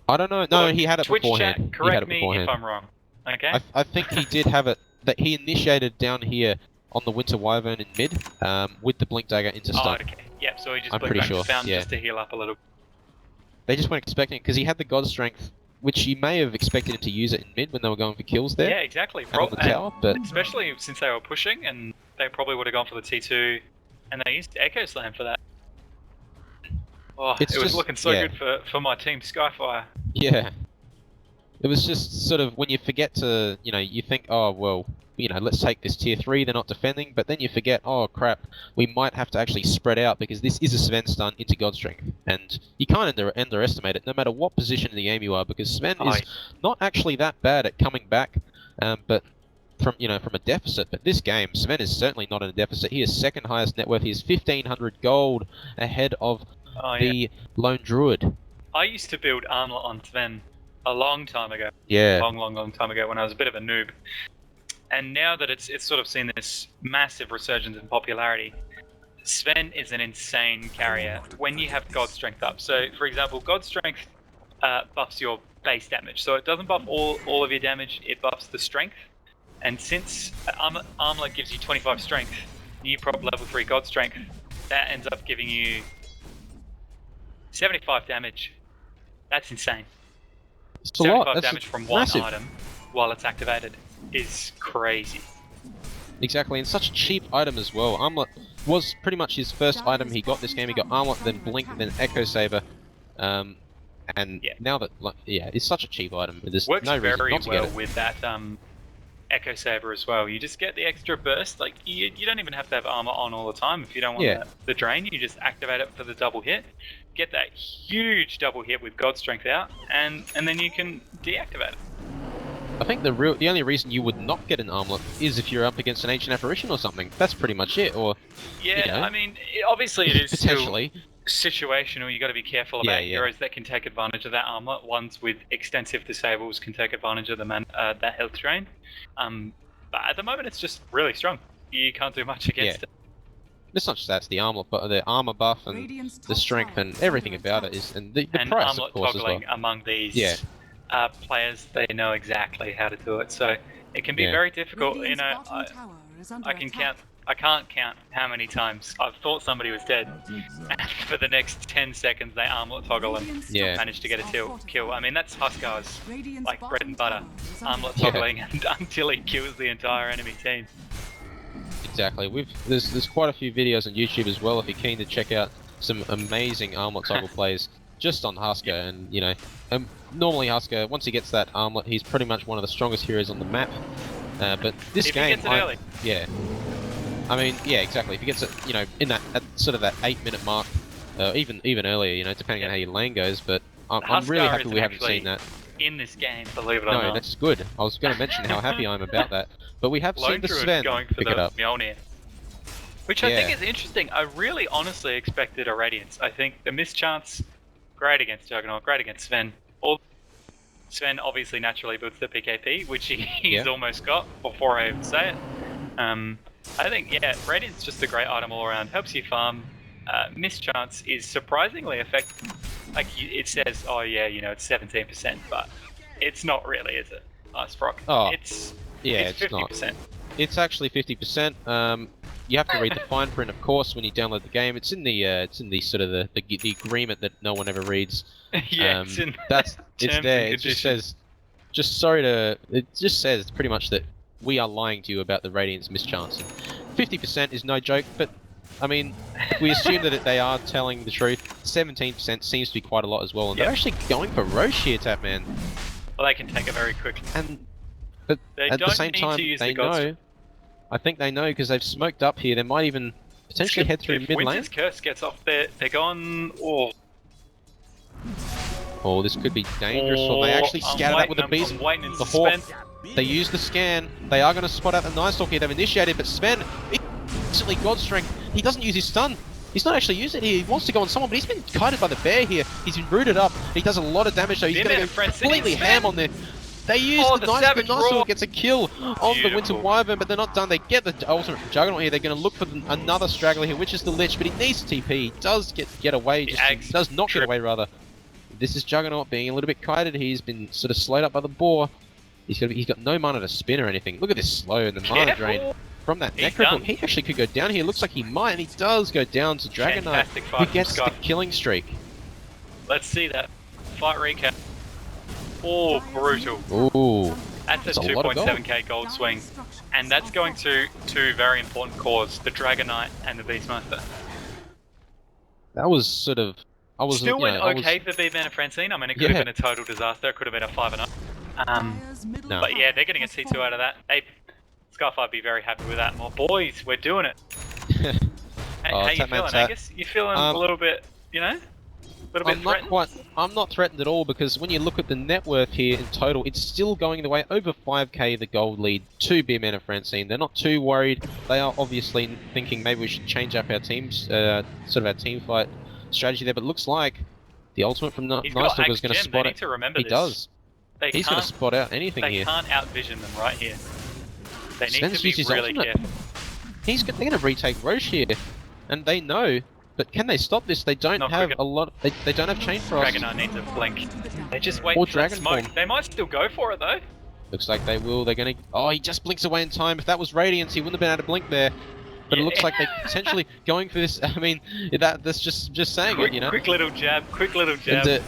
I don't know. No, he had it Twitch beforehand. Chat, correct me if I'm wrong. Okay? I think he did have it, that he initiated down here on the Winter Wyvern in mid, with the Blink Dagger into stun. Oh, okay. Yep, so he just I'm pretty sure, found just to heal up a little. They just weren't expecting it, because he had the God Strength, which you may have expected him to use it in mid when they were going for kills there. Yeah, exactly. On the tower, but... Especially since they were pushing, and they probably would have gone for the T2, and they used Echo Slam for that. Oh, it was looking so good for my team, SkyFire. Yeah. It was just sort of, when you forget to, you think, oh, well, let's take this tier 3, they're not defending, but then you forget, oh crap, we might have to actually spread out because this is a Sven stun into God Strength. And you can't underestimate it no matter what position in the game you are, because Sven is not actually that bad at coming back, but from a deficit. But this game, Sven is certainly not in a deficit. He is second highest net worth. He is 1,500 gold ahead of the Lone Druid. I used to build Armlet on Sven a long time ago. Yeah. Long time ago when I was a bit of a noob. And now that it's sort of seen this massive resurgence in popularity, Sven is an insane carrier when you have God Strength up. So, for example, God Strength buffs your base damage. So it doesn't buff all of your damage, it buffs the strength. And since Armlet gives you 25 strength, you prop level 3 God Strength, that ends up giving you 75 damage. That's insane. It's a lot. 75 damage from one item while it's activated is crazy. Exactly, and such a cheap item as well. Armlet was pretty much his first item he got this game. He got Armlet, then Blink, then Echo Saber. And now that, it's such a cheap item. There's Works no reason very not to get well it. with that Echo Saber as well. You just get the extra burst. Like you don't even have to have armor on all the time if you don't want the drain. You just activate it for the double hit, get that huge double hit with God Strength out, and then you can deactivate it. I think the only reason you would not get an Armlet is if you're up against an Ancient Apparition or something. That's pretty much it. Or I mean, obviously it is potentially still situational. You got to be careful about heroes that can take advantage of that Armlet. Ones with extensive disables can take advantage of that health drain. But at the moment, it's just really strong. You can't do much against it. It's not just that; it's the armor, but the armor buff and the strength and everything about it is, and the price, of course, as well. Among these players, they know exactly how to do it. So it can be very difficult. I can't count how many times I've thought somebody was dead, and for the next 10 seconds they armlet toggle and manage to get a kill. I mean, that's Huskar's like bread and butter, armlet toggling until he kills the entire enemy team. Exactly. There's quite a few videos on YouTube as well if you're keen to check out some amazing armlet toggle plays just on Husker, and normally Husker, once he gets that armlet, he's pretty much one of the strongest heroes on the map. But this if game, he gets it early. I mean, exactly. If he gets it, in that at sort of that 8-minute mark, even earlier, depending on how your lane goes. But I'm really happy we haven't seen that in this game. Believe it or not. No, that's good. I was going to mention how happy I am about that. But we have seen the Sven going for pick it up. Mjolnir. Which I think is interesting. I really honestly expected a Radiance. I think the mischance, great against Juggernaut, great against Sven. Sven obviously naturally builds the PKP, which he's almost got before I even say it. I think, Radiant's just a great item all around. Helps you farm. Mischance is surprisingly effective. Like, it says, oh yeah, you know, it's 17%, but it's not really, is it? Nice Frock. Oh, it's 50%. Not. It's actually 50%. You have to read the fine print, of course, when you download the game. It's in the sort of the agreement that no one ever reads. Yeah, it's there. It just says, it just says pretty much that we are lying to you about the Radiant's mischance. 50% is no joke, but I mean, if we assume that they are telling the truth, 17% seems to be quite a lot as well, and they're actually going for Roche here, Tapman. Well, they can take it very quickly. But they at the same time, they know. I think they know because they've smoked up here. They might even potentially head through mid lane. Winter's Curse gets off there. They're gone. Oh, this could be dangerous. Or they actually scouted out with the beast. The Hawk. They use the scan. They are going to spot out the Night Stalker. They've initiated, but Sven instantly God Strength. He doesn't use his stun. He's not actually used it here. He wants to go on someone, but he's been kited by the bear here. He's been rooted up. He does a lot of damage, so he's going to go completely ham on there. They use the Night Stalker gets a kill on the Winter Wyvern, but they're not done. They get the ultimate from Juggernaut here. They're going to look for another straggler here, which is the Lich, but he needs TP. He does get away, does not get away rather. This is Juggernaut being a little bit kited. He's been sort of slowed up by the boar. He's got no mana to spin or anything. Look at this slow and the mana drain from that Necrophil. He actually could go down here. Looks like he might, and he does go down to Dragon Knight, who gets the killing streak. Let's see that fight recap. Oh, brutal. Ooh. That's a 2.7k gold swing. And that's going to two very important cores, the Dragon Knight and the Beastmaster. That was sort of... Still went okay for Beardman and Francine. I mean, it could have been a total disaster. It could have been a 5-0. No. But yeah, they're getting a T2 out of that. SkyFire would be very happy with that. Well, boys, we're doing it. How you feeling, Angus? You feeling a little bit, you know? I'm not threatened at all, because when you look at the net worth here in total, it's still going the way over 5k the gold lead to Beardman and Francine. They're not too worried. They are obviously thinking maybe we should change up our teams, sort of our team fight strategy there, but it looks like the ultimate from Night Stalker is going to spot it. He does. He's going to spot out anything here. They can't outvision them right here. They need to be really careful. They're going to retake Roche here, and they know. But can they stop this? They don't have a lot. They don't have Chain Frost. Dragon Knight needs a blink. They just wait for Dragon smoke. They might still go for it though. Looks like they will. They're gonna. Oh, he just blinks away in time. If that was Radiance, he wouldn't have been able to blink there. But it looks like they're potentially going for this. I mean, that's just saying it, you know. Quick little jab. Quick little jab.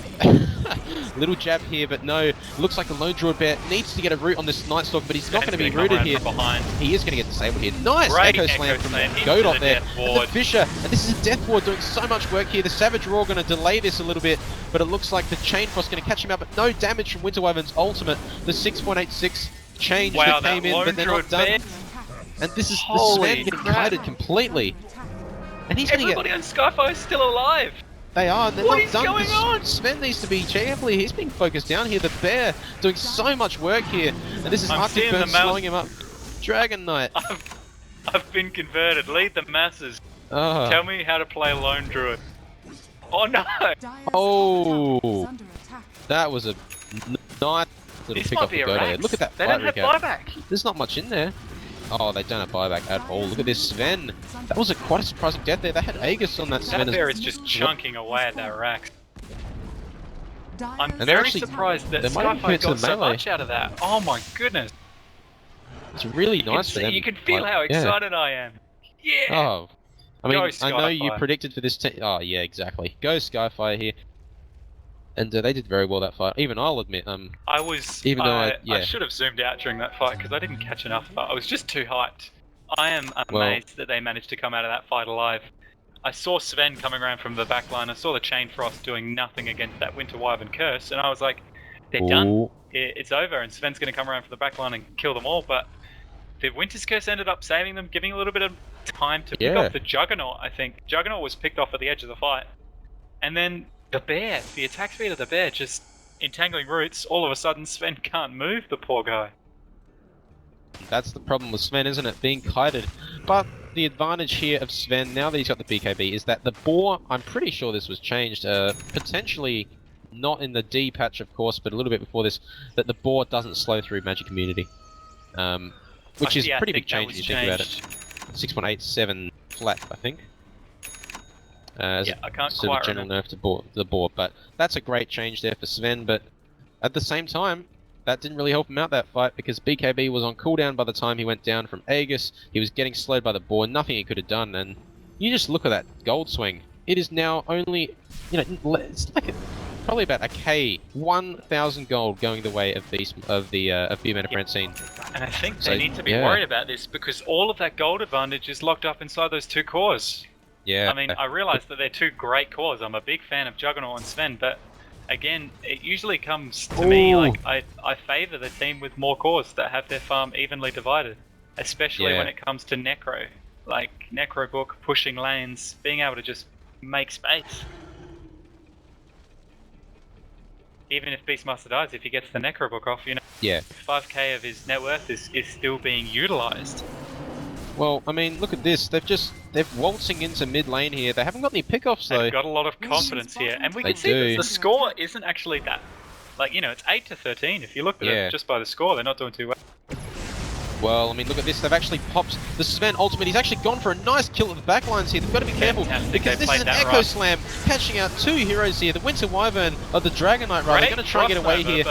Little jab here, but no. Looks like the Lone Druid Bear needs to get a root on this Night Stalker, but he's not going to be rooted here. He is going to get disabled here. Nice Echo Slam from Godot there. And the Fisher, and this is a Death Ward doing so much work here. The Savage Roar going to delay this a little bit, but it looks like the Chain Frost going to catch him out, but no damage from Winter Wyvern's ultimate. The 6.86 change that came in, but they're not done. And this is the Sven getting kited completely. And he's Everybody on SkyFire is still alive. They are, and they're not done. What is going on? Sven needs to be careful. He's being focused down here. The Bear doing so much work here. And this is Arctic Burn slowing him up. Dragon Knight. I've been converted. Lead the masses. Tell me how to play Lone Druid. Oh no! Oh! That was a nice little pick off the go there. Look at that They fight don't have buyback. There's not much in there. Oh, they don't have buyback at all. Look at this Sven. That was quite a surprising death there. They had Aegis on that Sven. That bear is just chunking away at that rack. I'm very surprised that SkyFire got so much out of that. Oh my goodness. It's really nice for them. You can feel how excited I am. Yeah! Oh. I mean, I know you predicted for this team. Oh, yeah, exactly. Go SkyFire here. And they did very well that fight. Even I'll admit, I should have zoomed out during that fight because I didn't catch enough. I was just too hyped. I am amazed that they managed to come out of that fight alive. I saw Sven coming around from the back line. I saw the Chain Frost doing nothing against that Winter Wyvern curse, and I was like, they're done. It's over, and Sven's going to come around from the back line and kill them all. But the Winter's Curse ended up saving them, giving a little bit of time to pick off the Juggernaut. I think Juggernaut was picked off at the edge of the fight, and then the bear, the attack speed of the bear, just entangling roots. All of a sudden, Sven can't move, the poor guy. That's the problem with Sven, isn't it? Being kited. But the advantage here of Sven, now that he's got the BKB, is that the boar, I'm pretty sure this was changed, potentially not in the D patch, of course, but a little bit before this, that the boar doesn't slow through Magic Immunity. Which is a pretty big change if you think about it. 6.87 flat, I think. As I can't sort quite of general remember. nerf to the boar, but that's a great change there for Sven, but at the same time, that didn't really help him out that fight, because BKB was on cooldown by the time he went down from Aegis. He was getting slowed by the boar, nothing he could have done, and you just look at that gold swing. It is now only, it's like probably about a K, 1,000 gold going the way of Beardman and Francine. And I think they need to be worried about this, because all of that gold advantage is locked up inside those 2 cores. Yeah. I mean, I realise that they're 2 great cores. I'm a big fan of Juggernaut and Sven, but again, it usually comes to me like I favour the team with more cores that have their farm evenly divided, especially when it comes to Necro. Like Necro Book, pushing lanes, being able to just make space. Even if Beastmaster dies, if he gets the Necro Book off, 5k of his net worth is still being utilised. Well, I mean, look at this. They're waltzing into mid lane here. They haven't got any pickoffs though. They've got a lot of confidence here, and we They can see do. that the score isn't actually that. Like, it's 8-13. If you look at it just by the score, they're not doing too well. Well, I mean, look at this. They've actually popped the Sven ultimate. He's actually gone for a nice kill at the backlines here. They've got to be careful because this is an Echo Slam catching out 2 heroes here. The Winter Wyvern of the Dragon Knight, rather. They're going to try and get away here.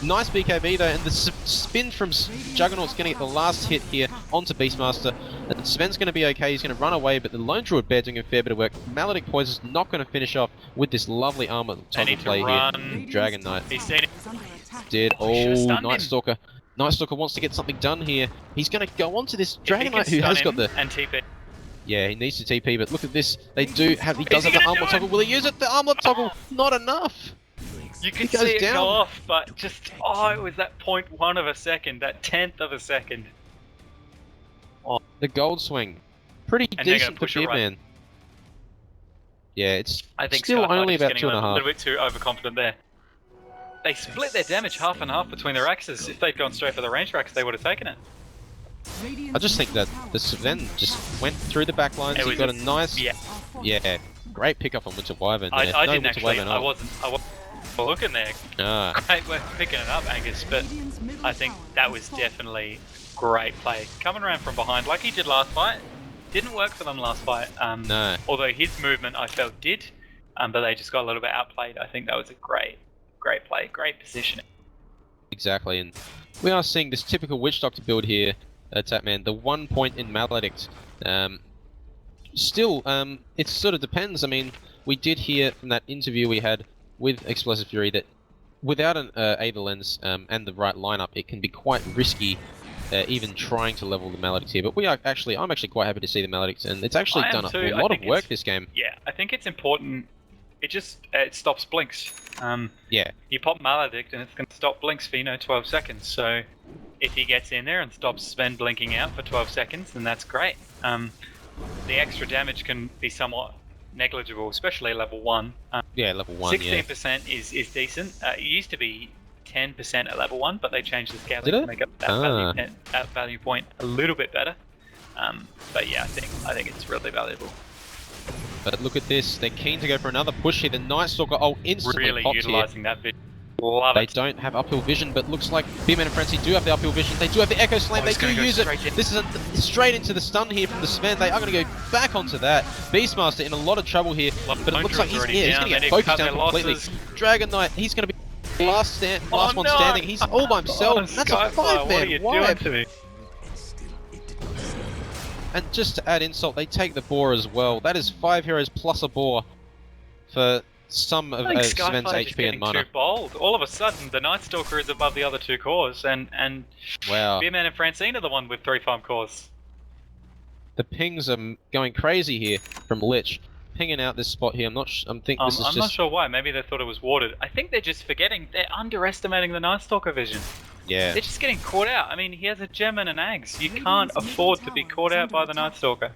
Nice BKB though, and the spin from Juggernaut's going to get the last hit here onto Beastmaster. And Sven's going to be okay, he's going to run away, but the Lone Druid Bear doing a fair bit of work. Maledict Poison's not going to finish off with this lovely armor toggle play here. Dragon Knight He's seen it. did. Night Stalker. Night Stalker wants to get something done here. He's going to go onto this Dragon Knight who has got the... And TP. Yeah, he needs to TP, but look at this. They do have... He does have the armor toggle. Will he use it? The armor toggle, not enough. You could see it go off, but just, it was that 0.1 of a second, that 10th of a second. The gold swing. Pretty decent for Beardman. Yeah, it's still SkyFire only is about getting 2.5. a little bit too overconfident there. They split their damage half and half between their axes. If they'd gone straight for the ranged axe, they would have taken it. I just think that the Sven just went through the backlines. He got a nice... Yeah, great pickup on Winter Wyvern. I wasn't looking there. Great work picking it up, Angus, but I think that was definitely great play. Coming around from behind like he did last fight. Didn't work for them last fight. No. Although his movement I felt did, but they just got a little bit outplayed. I think that was a great play, great positioning. Exactly, and we are seeing this typical Witch Doctor build here, Tapman. The 1 point in Maledict. Still, it sort of depends. I mean, we did hear from that interview we had with Explosive Fury that without an Aether Lens and the right lineup, it can be quite risky even trying to level the Maledicts here. But I'm actually quite happy to see the Maledicts, and it's actually done a lot of work this game. Yeah, I think it's important. It stops blinks. Yeah. You pop Maledict and it's going to stop blinks for 12 seconds. So if he gets in there and stops Sven blinking out for 12 seconds, then that's great. The extra damage can be somewhat negligible, especially level 1. Yeah, level 1. 16% is decent. It used to be 10% at level 1, but they changed the scaling to make up that value point a little bit better. But yeah, I think it's really valuable. But look at this, they're keen to go for another push here. The Night Stalker instantly really popped utilising here. that vision. Love they it. don't have uphill vision, but looks like Beardman and Frenzy do have the uphill vision. They do have the Echo Slam, they do use it. This is straight into the stun here from the Sven. They are going to go back onto that. Beastmaster in a lot of trouble here, but it looks like he's going to get focused down completely. Dragon Knight, he's going to be last one standing. He's all by himself. That's a 5-man wipe. And just to add insult, they take the boar as well. That is 5 heroes plus a boar for some of Sven's HP and mana. Too bold. All of a sudden, the Night Stalker is above the other 2 cores, and wow. Beardman and Francine are the one with 3 farm cores. The pings are going crazy here from Lich, pinging out this spot here. I'm not sure why. Maybe they thought it was warded. I think they're just forgetting. They're underestimating the Night Stalker vision. Yeah. They're just getting caught out. I mean, he has a gem and an axe. You can't afford to be caught out by the Night Stalker.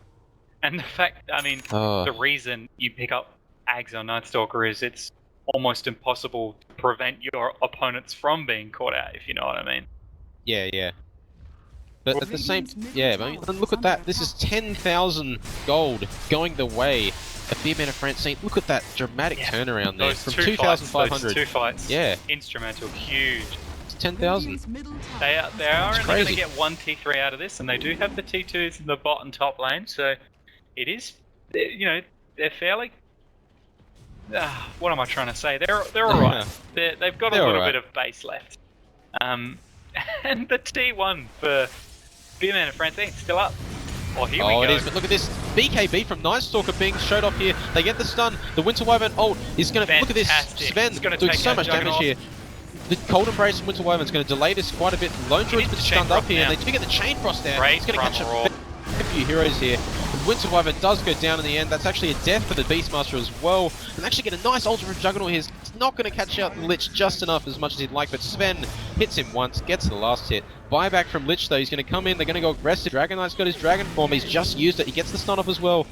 And the fact, the reason you pick up Ags on Night Stalker is it's almost impossible to prevent your opponents from being caught out, if you know what I mean. Yeah. But at the same, yeah, I mean, look at that. This is 10,000 gold going the way of Beardman and Francine. Look at that dramatic turnaround there from 2,500. Those two fights, yeah, instrumental, huge. It's 10,000. They are only going to get one T3 out of this, and they do have the T2s in the bot and top lane, so it is, you know, they're fairly. What am I trying to say? They're all right. They've got a little bit of base left. And the T1 for Beardman and Francine still up. Oh, here we go. It is, but look at this. BKB from Night Stalker being showed off here. They get the stun. The Winter Wyvern ult is going to... Look at this. Sven doing so much damage here. The Cold Embrace from Winter Wyvern is going to delay this quite a bit. Lone Druid's been stunned up here, and they do get the Chain Frost there. It's going to catch a few heroes here. The Winter Wyvern does go down in the end. That's actually a death for the Beastmaster as well. And actually get a nice Ultra from Juggernaut here. It's not going to catch out the Lich just enough as much as he'd like, but Sven hits him once, gets the last hit. Buyback from Lich though, he's going to come in, they're going to go aggressive. Dragon Knight's got his Dragon form, he's just used it, he gets the stun off as well.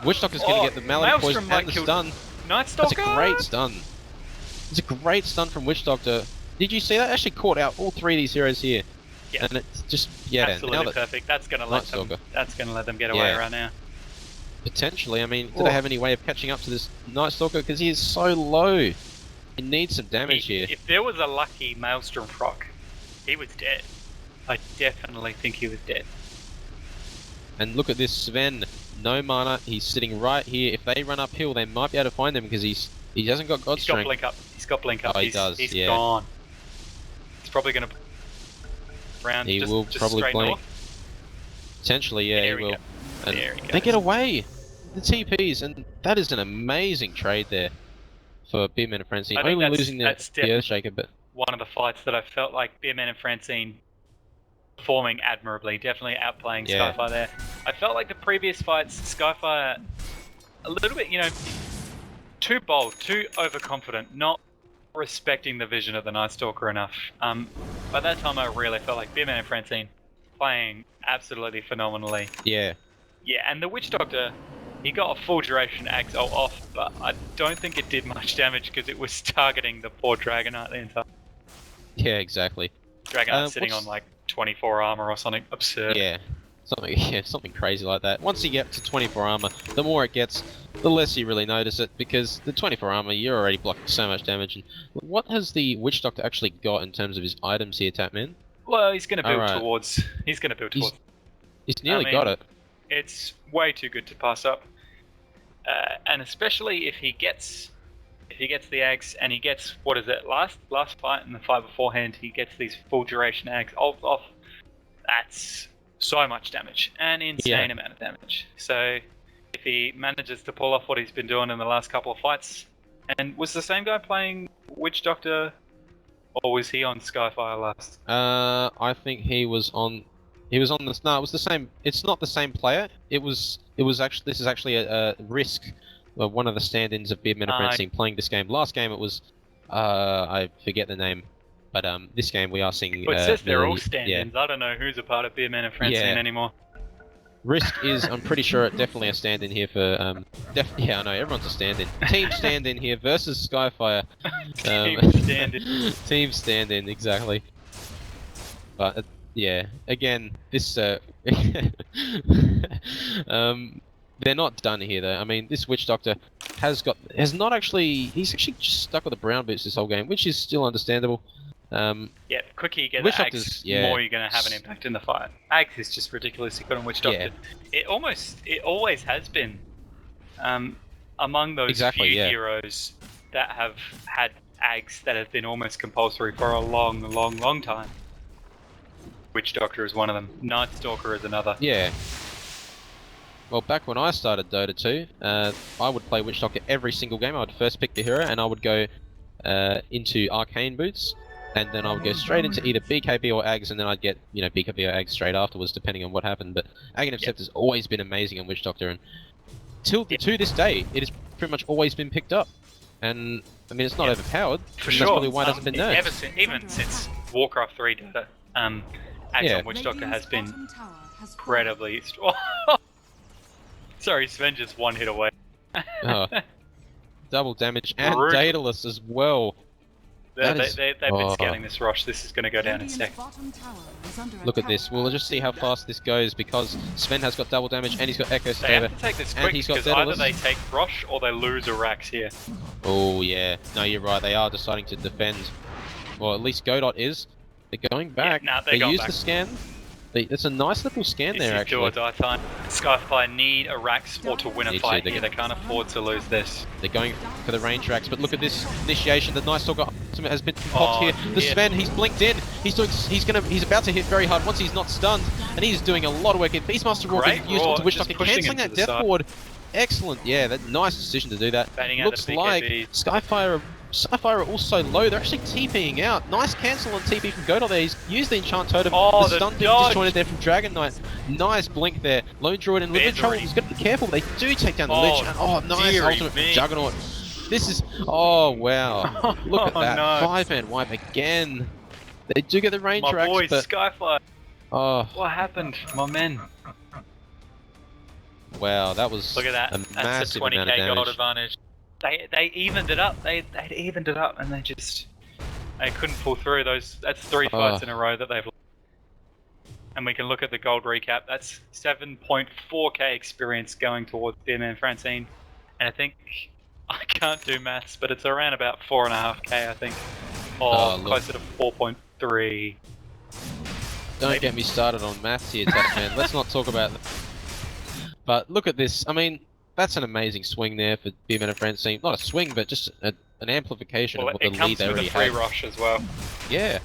Witch Doctor's going to get the Malady poison and the stun. Night Stalker! That's a great stun. It's a great stun from Witch Doctor. Did you see that? Actually caught out all three of these heroes here. Yeah. And it's just, yeah, absolutely perfect. That's going to let them get away right now. Potentially, I mean, do they have any way of catching up to this Night Stalker? Because he is so low. He needs some damage here. If there was a lucky Maelstrom proc, he was dead. I definitely think he was dead. And look at this Sven, no mana, he's sitting right here. If they run uphill, they might be able to find him because he hasn't got God Strength. He's got blink up. Oh, he does. He's gone. He's probably going to round. He just, will just probably blink. north. Potentially, yeah, there he will. And there he goes. they get away. The TPs, and that is an amazing trade there for Beardman and Francine. Only losing the Earthshaker, but one of the fights that I felt like Beardman and Francine performing admirably, definitely outplaying SkyFire there. I felt like the previous fights, SkyFire a little bit, you know, too bold, too overconfident, not respecting the vision of the Night Stalker enough. By that time I really felt like Beardman and Francine playing absolutely phenomenally. Yeah. Yeah, and the Witch Doctor, he got a full duration Axe ult off, but I don't think it did much damage because it was targeting the poor Dragon Knight the entire. Yeah, exactly. Dragon Knight sitting on like 24 armor or something absurd. Yeah, something crazy like that. Once you get to 24 armor, the more it gets, the less you really notice it, because the 24 armor, you're already blocking so much damage. And what has the Witch Doctor actually got in terms of his items here, Tapman? Well, he's going to build towards. He's going to build towards. He's nearly got it. It's way too good to pass up, and especially if he gets the Ags and he gets, what is it, last fight and the fight beforehand, he gets these full duration Ags off. That's so much damage, an insane amount of damage. So if he manages to pull off what he's been doing in the last couple of fights, and was the same guy playing Witch Doctor, or was he on SkyFire last? I think he was on. He was on this. No, it was the same. It's not the same player. It was actually. This is actually a Risk, one of the stand-ins of Beardman and Francine playing this game. Last game it was. I forget the name, but this game we are seeing. But it says they're all stand-ins. I don't know who's a part of Beardman and Francine anymore. Risk is. I'm pretty sure definitely a stand-in here for. Yeah, I know everyone's a stand-in. Team stand-in here versus SkyFire. Team stand-in. Team stand-in, exactly. But. Yeah, again, this they're not done here though. I mean, this Witch Doctor he's actually just stuck with the brown boots this whole game, which is still understandable. Yeah, the quicker you get the Axe, more you're going to have an impact in the fight. Axe is just ridiculously good on Witch Doctor. Yeah. It always has been among those few heroes that have had Axe that have been almost compulsory for a long time. Witch Doctor is one of them. Night Stalker is another. Yeah. Well, back when I started Dota 2, I would play Witch Doctor every single game. I would first pick the hero, and I would go into Arcane Boots, and then I would go straight into either BKB or Ags, and then I'd get, BKB or Ags straight afterwards, depending on what happened. But Aghanim Scepter has always been amazing on Witch Doctor, and to this day, it has pretty much always been picked up. And, I mean, it's not overpowered, for sure. That's probably why it hasn't been nerfed. Even since Warcraft 3 Dota, Axe on Witch Doctor has been incredibly strong. Sorry, Sven just one hit away. Double damage and Daedalus as well. They've been Oh. scanning this Rosh. This is going to go down in a sec. Look at this. We'll just see how fast this goes because Sven has got double damage and he's got Echo They Saber. have to take this and quick he's got because either Daedalus. they take Rosh or they lose a Rax here. Oh yeah. No, you're right. They are deciding to defend. Well, at least Godot is. They're going back. Yeah, nah, they gone use back. the scan. It's a nice little scan This there is do or actually. die time. SkyFire need a Rax or to win a Need to, fight they- here. They can't afford to lose this. They're going for the range racks, but look at this initiation. The Night Stalker ultimate has been popped here. The yeah. Sven, he's blinked in. He's about to hit very hard once he's not stunned, and he's doing a lot of work. Beastmaster Roar Great being used Roar, onto Witch just Doctor, pushing cancelling him that to the death side. ward. Excellent, yeah, that nice decision to do that. Baiting out Looks the like BKB. SkyFire are also low. They're actually TPing out. Nice cancel on TP from Godot there. He's used the enchant totem. Oh, the the stun dodge. disjointed there from Dragon Knight. Nice blink there. Lone Druid in a little bit of trouble. Beardman. He's got to be careful. They do take down the Oh, Lich. And, nice dearie ultimate from me. Juggernaut. This is... Oh, wow. Look at Oh, that. no. 5-man wipe again. They do get the range My racks, boy, but... SkyFire. Oh, What happened? My men. wow. That was Look at that. a That's massive a amount of 20k gold damage. advantage. They evened it up. They'd evened it up and they couldn't pull through those. That's 3 fights in a row that they've lost. And we can look at the gold recap. That's 7.4k experience going towards Beardman Francine. And I think, I can't do maths, but it's around about 4.5k I think. Or look. closer to 4.3. Don't get me started on maths here, man. Let's not talk about that. But look at this. I mean, that's an amazing swing there for Beardman and Francine. Not a swing, but just an amplification Well, of what it the comes lead they with already a free had. rush as well. Yeah.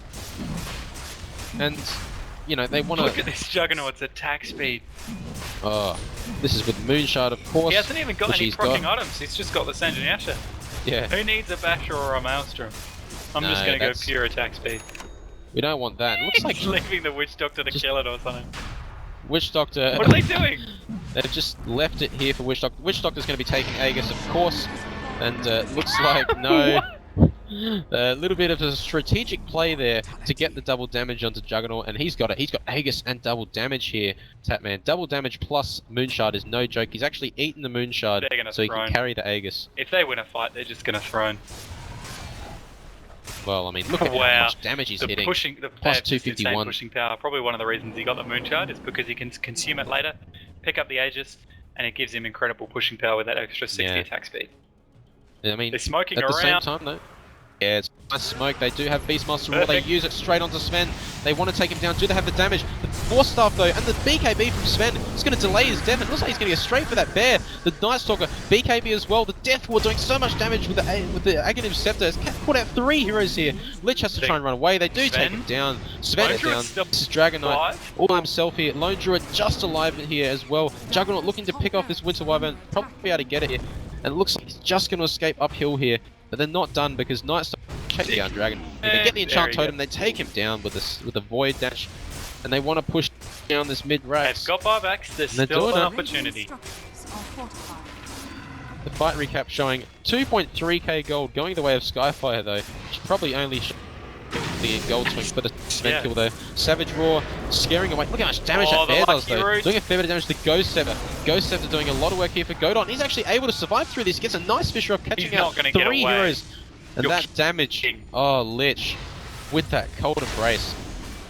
And, you know, they want Look to... at this Juggernaut's attack speed. Oh, this is with Moonshard, of course. He hasn't even got which any he's proccing got. items, he's just got the Sanjanyasha. Yeah, Who needs a Basher or a Maelstrom? I'm No, just gonna go that's- pure attack speed. we don't want that. It looks like He's leaving the Witch Doctor to Just- kill it or something. Witch Doctor... What are they doing? They've just left it here for Witch Doctor. Witch Doctor's going to be taking Aegis, of course. And looks like no... A little bit of a strategic play there to get the double damage onto Juggernaut, and he's got it. He's got Aegis and double damage here, Tatman. Double damage plus Moonshard is no joke. He's actually eaten the Moonshard, They're gonna so he throw can him. carry the Aegis. If they win a fight, they're just gonna throw. Well, I mean, look at how Wow. much damage he's The hitting. pushing, the Plus they have just insane 251. pushing power. Probably one of the reasons he got the Moonshard is because he can consume it later, pick up the Aegis, and it gives him incredible pushing power with that extra 60 Yeah. attack speed. I mean, They're smoking at the same around. time, though. Yeah, it's nice smoke. They do have Beastmaster Roar. They Perfect. use it straight onto Sven. They want to take him down. Do they have the damage? The Force Staff, though, and the BKB from Sven is going to delay his death. It looks like he's going to go straight for that bear. The Night Stalker, BKB as well. The Death Ward doing so much damage with the Aghanim Scepter. It's put out 3 heroes here. Lich has to try and run away. They do take Sven? him down. Sven Lone is down. Druid's still This is Dragon Knight alive? all by himself here. Lone Druid just alive here as well. Juggernaut looking to pick off this Winter Wyvern. Probably be able to get it here. And it looks like he's just going to escape uphill here. But they're not done because Night Stalker take down Dragon. They get the There enchant he totem, they take him down with a void dash, and they want to push down this mid rack. They've got buybacks, there's They're still doing an it. opportunity. The fight recap showing 2.3k gold going the way of SkyFire though, which probably only the gold swing for the Sven Yeah. kill though. Savage Roar scaring away. Look how much damage Oh, that bear the does lucky though. root. Doing a fair bit of damage to Ghost Scepter. Ghost Scepter doing a lot of work here for Godot. And he's actually able to survive through this. Gets a nice Fisher off, catching He's out not gonna get 3 away. heroes. And You're that damage, kidding. oh Lich, with that cold embrace,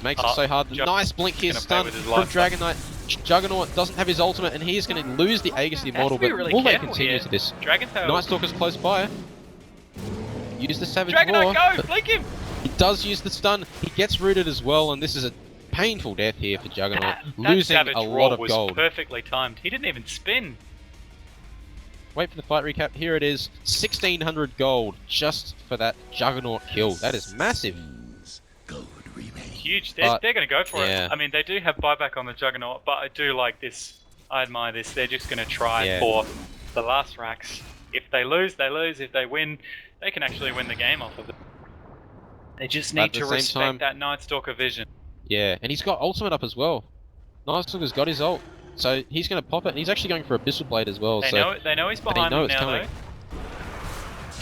makes it so hard. Jug- Nice blink here, gonna play stun with his from life. Dragon Knight. Juggernaut doesn't have his ultimate, and he is going to lose the Aegis the Has to Immortal, be but really will they careful continue here. to this? Dragon Tail. Night Stalker's close by. Use the Savage Dragon Roar. Knight, go! but Blink him! he does use the stun. He gets rooted as well, and this is a painful death here for Juggernaut, That losing Savage a Roar lot of was gold. perfectly timed. He didn't even spin. Wait for the fight recap. Here it is, 1600 gold just for that Juggernaut kill. That is massive. Huge. But, They're going to go for yeah. it. I mean, they do have buyback on the Juggernaut, but I do like this. I admire this. They're just going to try Yeah. for the last racks. If they lose, they lose. If they win, they can actually win the game off of it. They just But need at the to same respect time- that Night Stalker vision. Yeah, and he's got ultimate up as well. Night Stalker's got his ult, so he's going to pop it. And he's actually going for Abyssal Blade as well. They so know he's behind know them it's now, coming. though.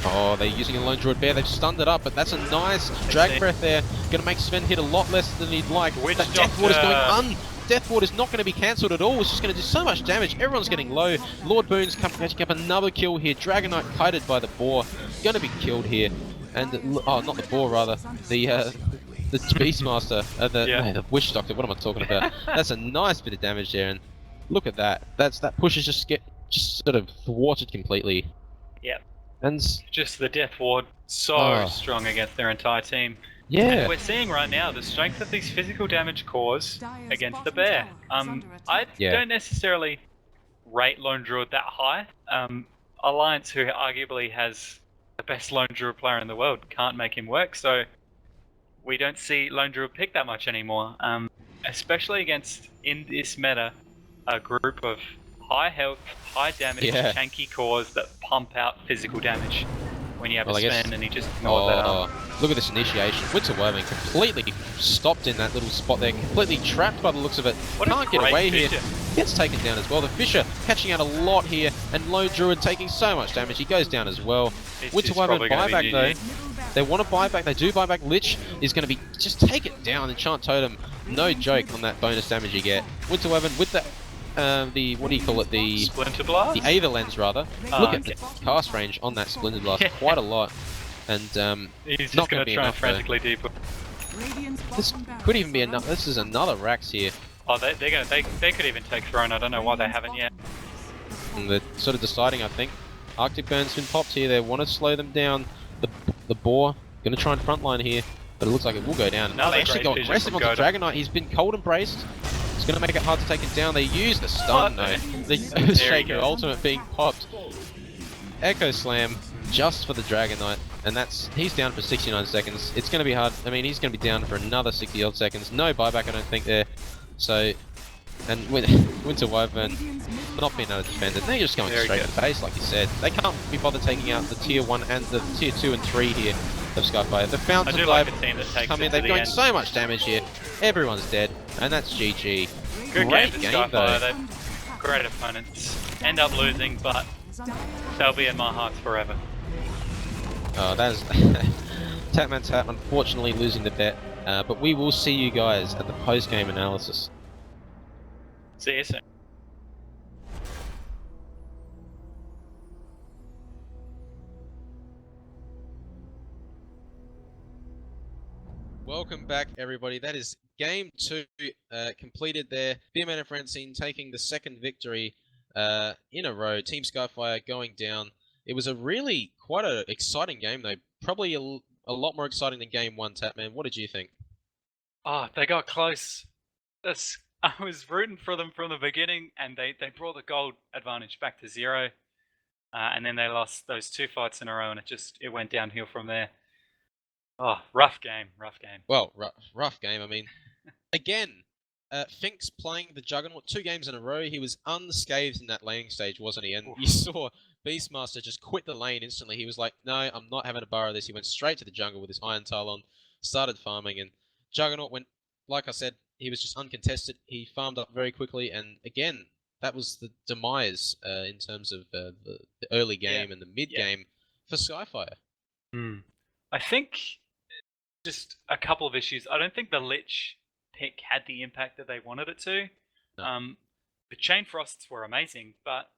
Oh, they're using a Lone Druid Bear. They've stunned it up, but that's a nice drag breath there. Going to make Sven hit a lot less than he'd like. Witch That Death Ward is Doctor. going Death Ward is not going to be cancelled at all. It's just going to do so much damage. Everyone's getting low. Lord Boone's catching up another kill here. Dragon Knight kited by the boar. Going to be killed here. and oh, not the boar, rather the Beastmaster, no, the Witch Doctor. What am I talking about? That's a nice bit of damage there, and look at that. That push is just sort of thwarted completely. Yep. And just the Death Ward so strong against their entire team. Yeah. And we're seeing right now the strength of these physical damage cores against the bear. I don't necessarily rate Lone Druid that high. Alliance, who arguably has the best Lone Druid player in the world, can't make him work, so we don't see Lone Druid pick that much anymore. Especially against, in this meta, a group of high health, high damage, tanky cores that pump out physical damage when you have a Sven, and he just ignores that. Look at this initiation. Winter Woven completely stopped in that little spot there, completely trapped by the looks of it. Can't get away here. Gets taken down as well. The Fisher catching out a lot here, and Lone Druid taking so much damage. He goes down as well. Winter Woven buyback though. They want to buy back. They do buy back. Lich is going to be just take it down. Enchant Totem, no joke on that bonus damage you get. Winter Woven with that. The what do you call it? The Splinter Blast? The Aether Lens rather. Look at the cast range on that Splinter Blast, quite a lot. And he's not going to try frantically deeper. This could even be enough. This is another Rax here. Oh, they could even take Throne. I don't know why they haven't yet. And they're sort of deciding, I think. Arctic Burn's been popped here. They want to slow them down. The boar going to try and frontline here, but it looks like it will go down. They actually go aggressive on the Dragonite. He's been cold embraced. It's going to make it hard to take him down. They use the stun though. The Shaker ultimate being popped. Echo Slam just for the Dragonite, and he's down for 69 seconds. It's going to be hard. I mean, he's going to be down for another 60 odd seconds. No buyback, I don't think there. So, and Winter Woven not being able to defend it. They're just going straight to the base, like you said. They can't be bothered taking out the tier 1 and the tier 2 and 3 here of SkyFire. The Fountain Dive come in. They're doing so much damage here. Everyone's dead, and that's GG. Good Great game, game though. They're great opponents. End up losing, but they'll be in my heart forever. Oh, that is Tatman's Hat unfortunately losing the bet, but we will see you guys at the post-game analysis. See you soon. Welcome back, everybody. That is game 2 completed there. Beardman and Francine taking the second victory in a row. Team SkyFire going down. It was a really quite an exciting game, though. Probably a lot more exciting than game 1, Tatman. What did you think? Oh, they got close. I was rooting for them from the beginning, and they brought the gold advantage back to 0. And then they lost those 2 fights in a row, and it went downhill from there. Oh, rough game. Well, rough game. I mean, again, Fink's playing the Juggernaut 2 games in a row. He was unscathed in that laning stage, wasn't he? And you saw Beastmaster just quit the lane instantly. He was like, no, I'm not having to borrow this. He went straight to the jungle with his Iron Talon, started farming, and Juggernaut went, like I said, he was just uncontested. He farmed up very quickly, and again, that was the demise in terms of the early game and the mid game for SkyFire. I think just a couple of issues. I don't think the Lich pick had the impact that they wanted it to. No. The Chain Frosts were amazing, but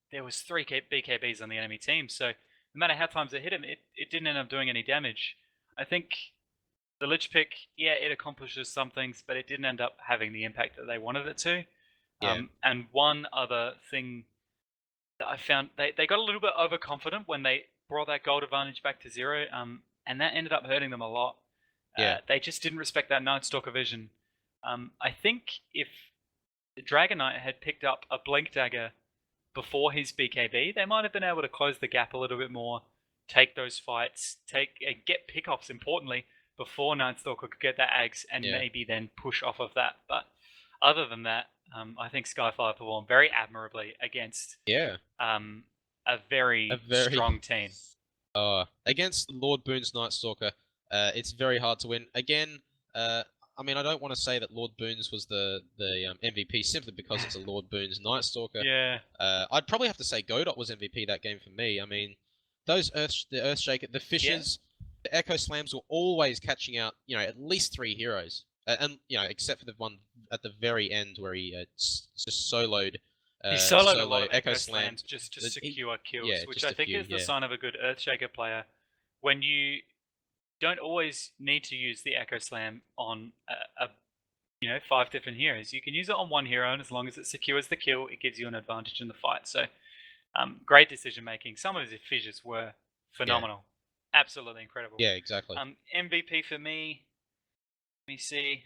there was 3 BKBs on the enemy team, so no matter how times it hit him, it didn't end up doing any damage. I think the Lich pick, it accomplishes some things, but it didn't end up having the impact that they wanted it to. And one other thing that I found, they got a little bit overconfident when they brought that gold advantage back to 0, and that ended up hurting them a lot. They just didn't respect that Night Stalker vision. I think if the Dragonite had picked up a Blink Dagger before his BKB, they might have been able to close the gap a little bit more, take those fights, get pickoffs, importantly, before Night Stalker could get that Ags, and maybe then push off of that. But other than that, I think SkyFire performed very admirably against a very strong team. Against Lord Boone's Night Stalker, it's very hard to win. Again, I mean, I don't want to say that Lord Boone's was the MVP simply because it's a Lord Boone's Night Stalker. I'd probably have to say Godot was MVP that game for me. I mean, the Earthshaker, the Fishers, the Echo Slams were always catching out, at least 3 heroes. And, except for the one at the very end where he just soloed. He soloed a lot of Echo Slams just to secure kills, which I think is the sign of a good Earthshaker player. When you don't always need to use the Echo Slam on a 5 different heroes. You can use it on one hero, and as long as it secures the kill, it gives you an advantage in the fight. So, great decision making. Some of his fissures were phenomenal, absolutely incredible. Yeah, exactly. MVP for me. Let me see.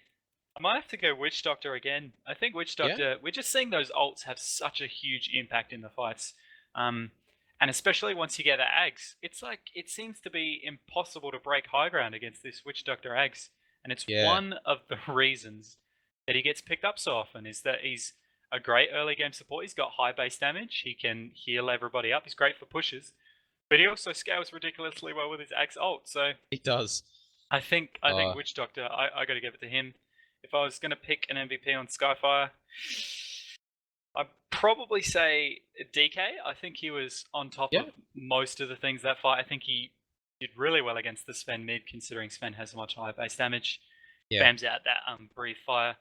I might have to go Witch Doctor again. I think Witch Doctor. We're just seeing those ults have such a huge impact in the fights. And especially once you get the Ags, it's like it seems to be impossible to break high ground against this Witch Doctor Ags. And it's one of the reasons that he gets picked up so often is that he's a great early game support. He's got high base damage. He can heal everybody up. He's great for pushes. But he also scales ridiculously well with his Axe ult. So he does. I think Witch Doctor, I got to give it to him. If I was going to pick an MVP on SkyFire, I'd probably say DK. I think he was on top of most of the things that fight. I think he did really well against the Sven mid, considering Sven has much higher base damage. Bams out that Breathe Fire.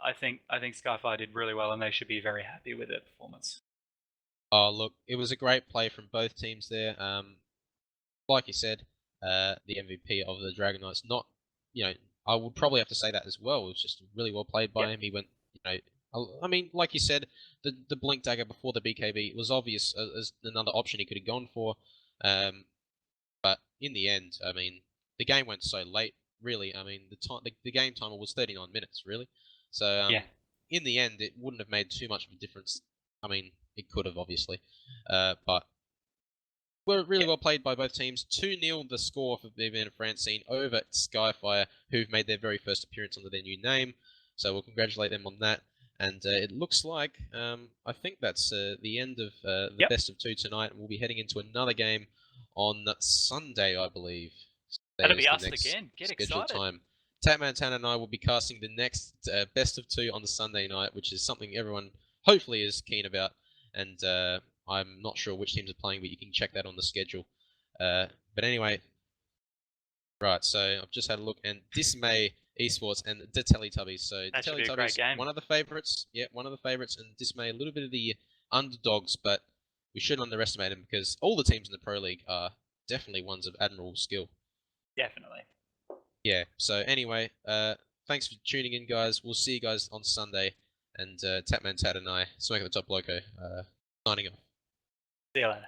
I think SkyFire did really well, and they should be very happy with their performance. Oh, look, it was a great play from both teams there. Like you said, the MVP of the Dragon Knights, not, I would probably have to say that as well. It was just really well played by him. He went, I mean, like you said, the Blink Dagger before the BKB was obvious as another option he could have gone for. But in the end, I mean, the game went so late, really. I mean, the game timer was 39 minutes, really. So, in the end, it wouldn't have made too much of a difference. I mean, it could have, obviously. But were really well played by both teams. 2-0 the score for Beardman and Francine over SkyFire, who've made their very first appearance under their new name. So we'll congratulate them on that. And it looks like, I think that's the end of the best of 2 tonight. And we'll be heading into another game on Sunday, I believe. That'll be us again. Get excited. Time. Tatman Tan and I will be casting the next best of 2 on the Sunday night, which is something everyone hopefully is keen about. And I'm not sure which teams are playing, but you can check that on the schedule. But anyway, right, so I've just had a look, and Dismay Esports and the Teletubbies. So that should be a Teletubbies, great game. one of the favourites. Yeah, one of the favourites, and Dismay a little bit of the underdogs, but we shouldn't underestimate them because all the teams in the Pro League are definitely ones of admirable skill. Definitely. Yeah, so anyway, thanks for tuning in, guys. We'll see you guys on Sunday. And Tatman Tat and I, Smoke at the Top Loco, signing off. See you later.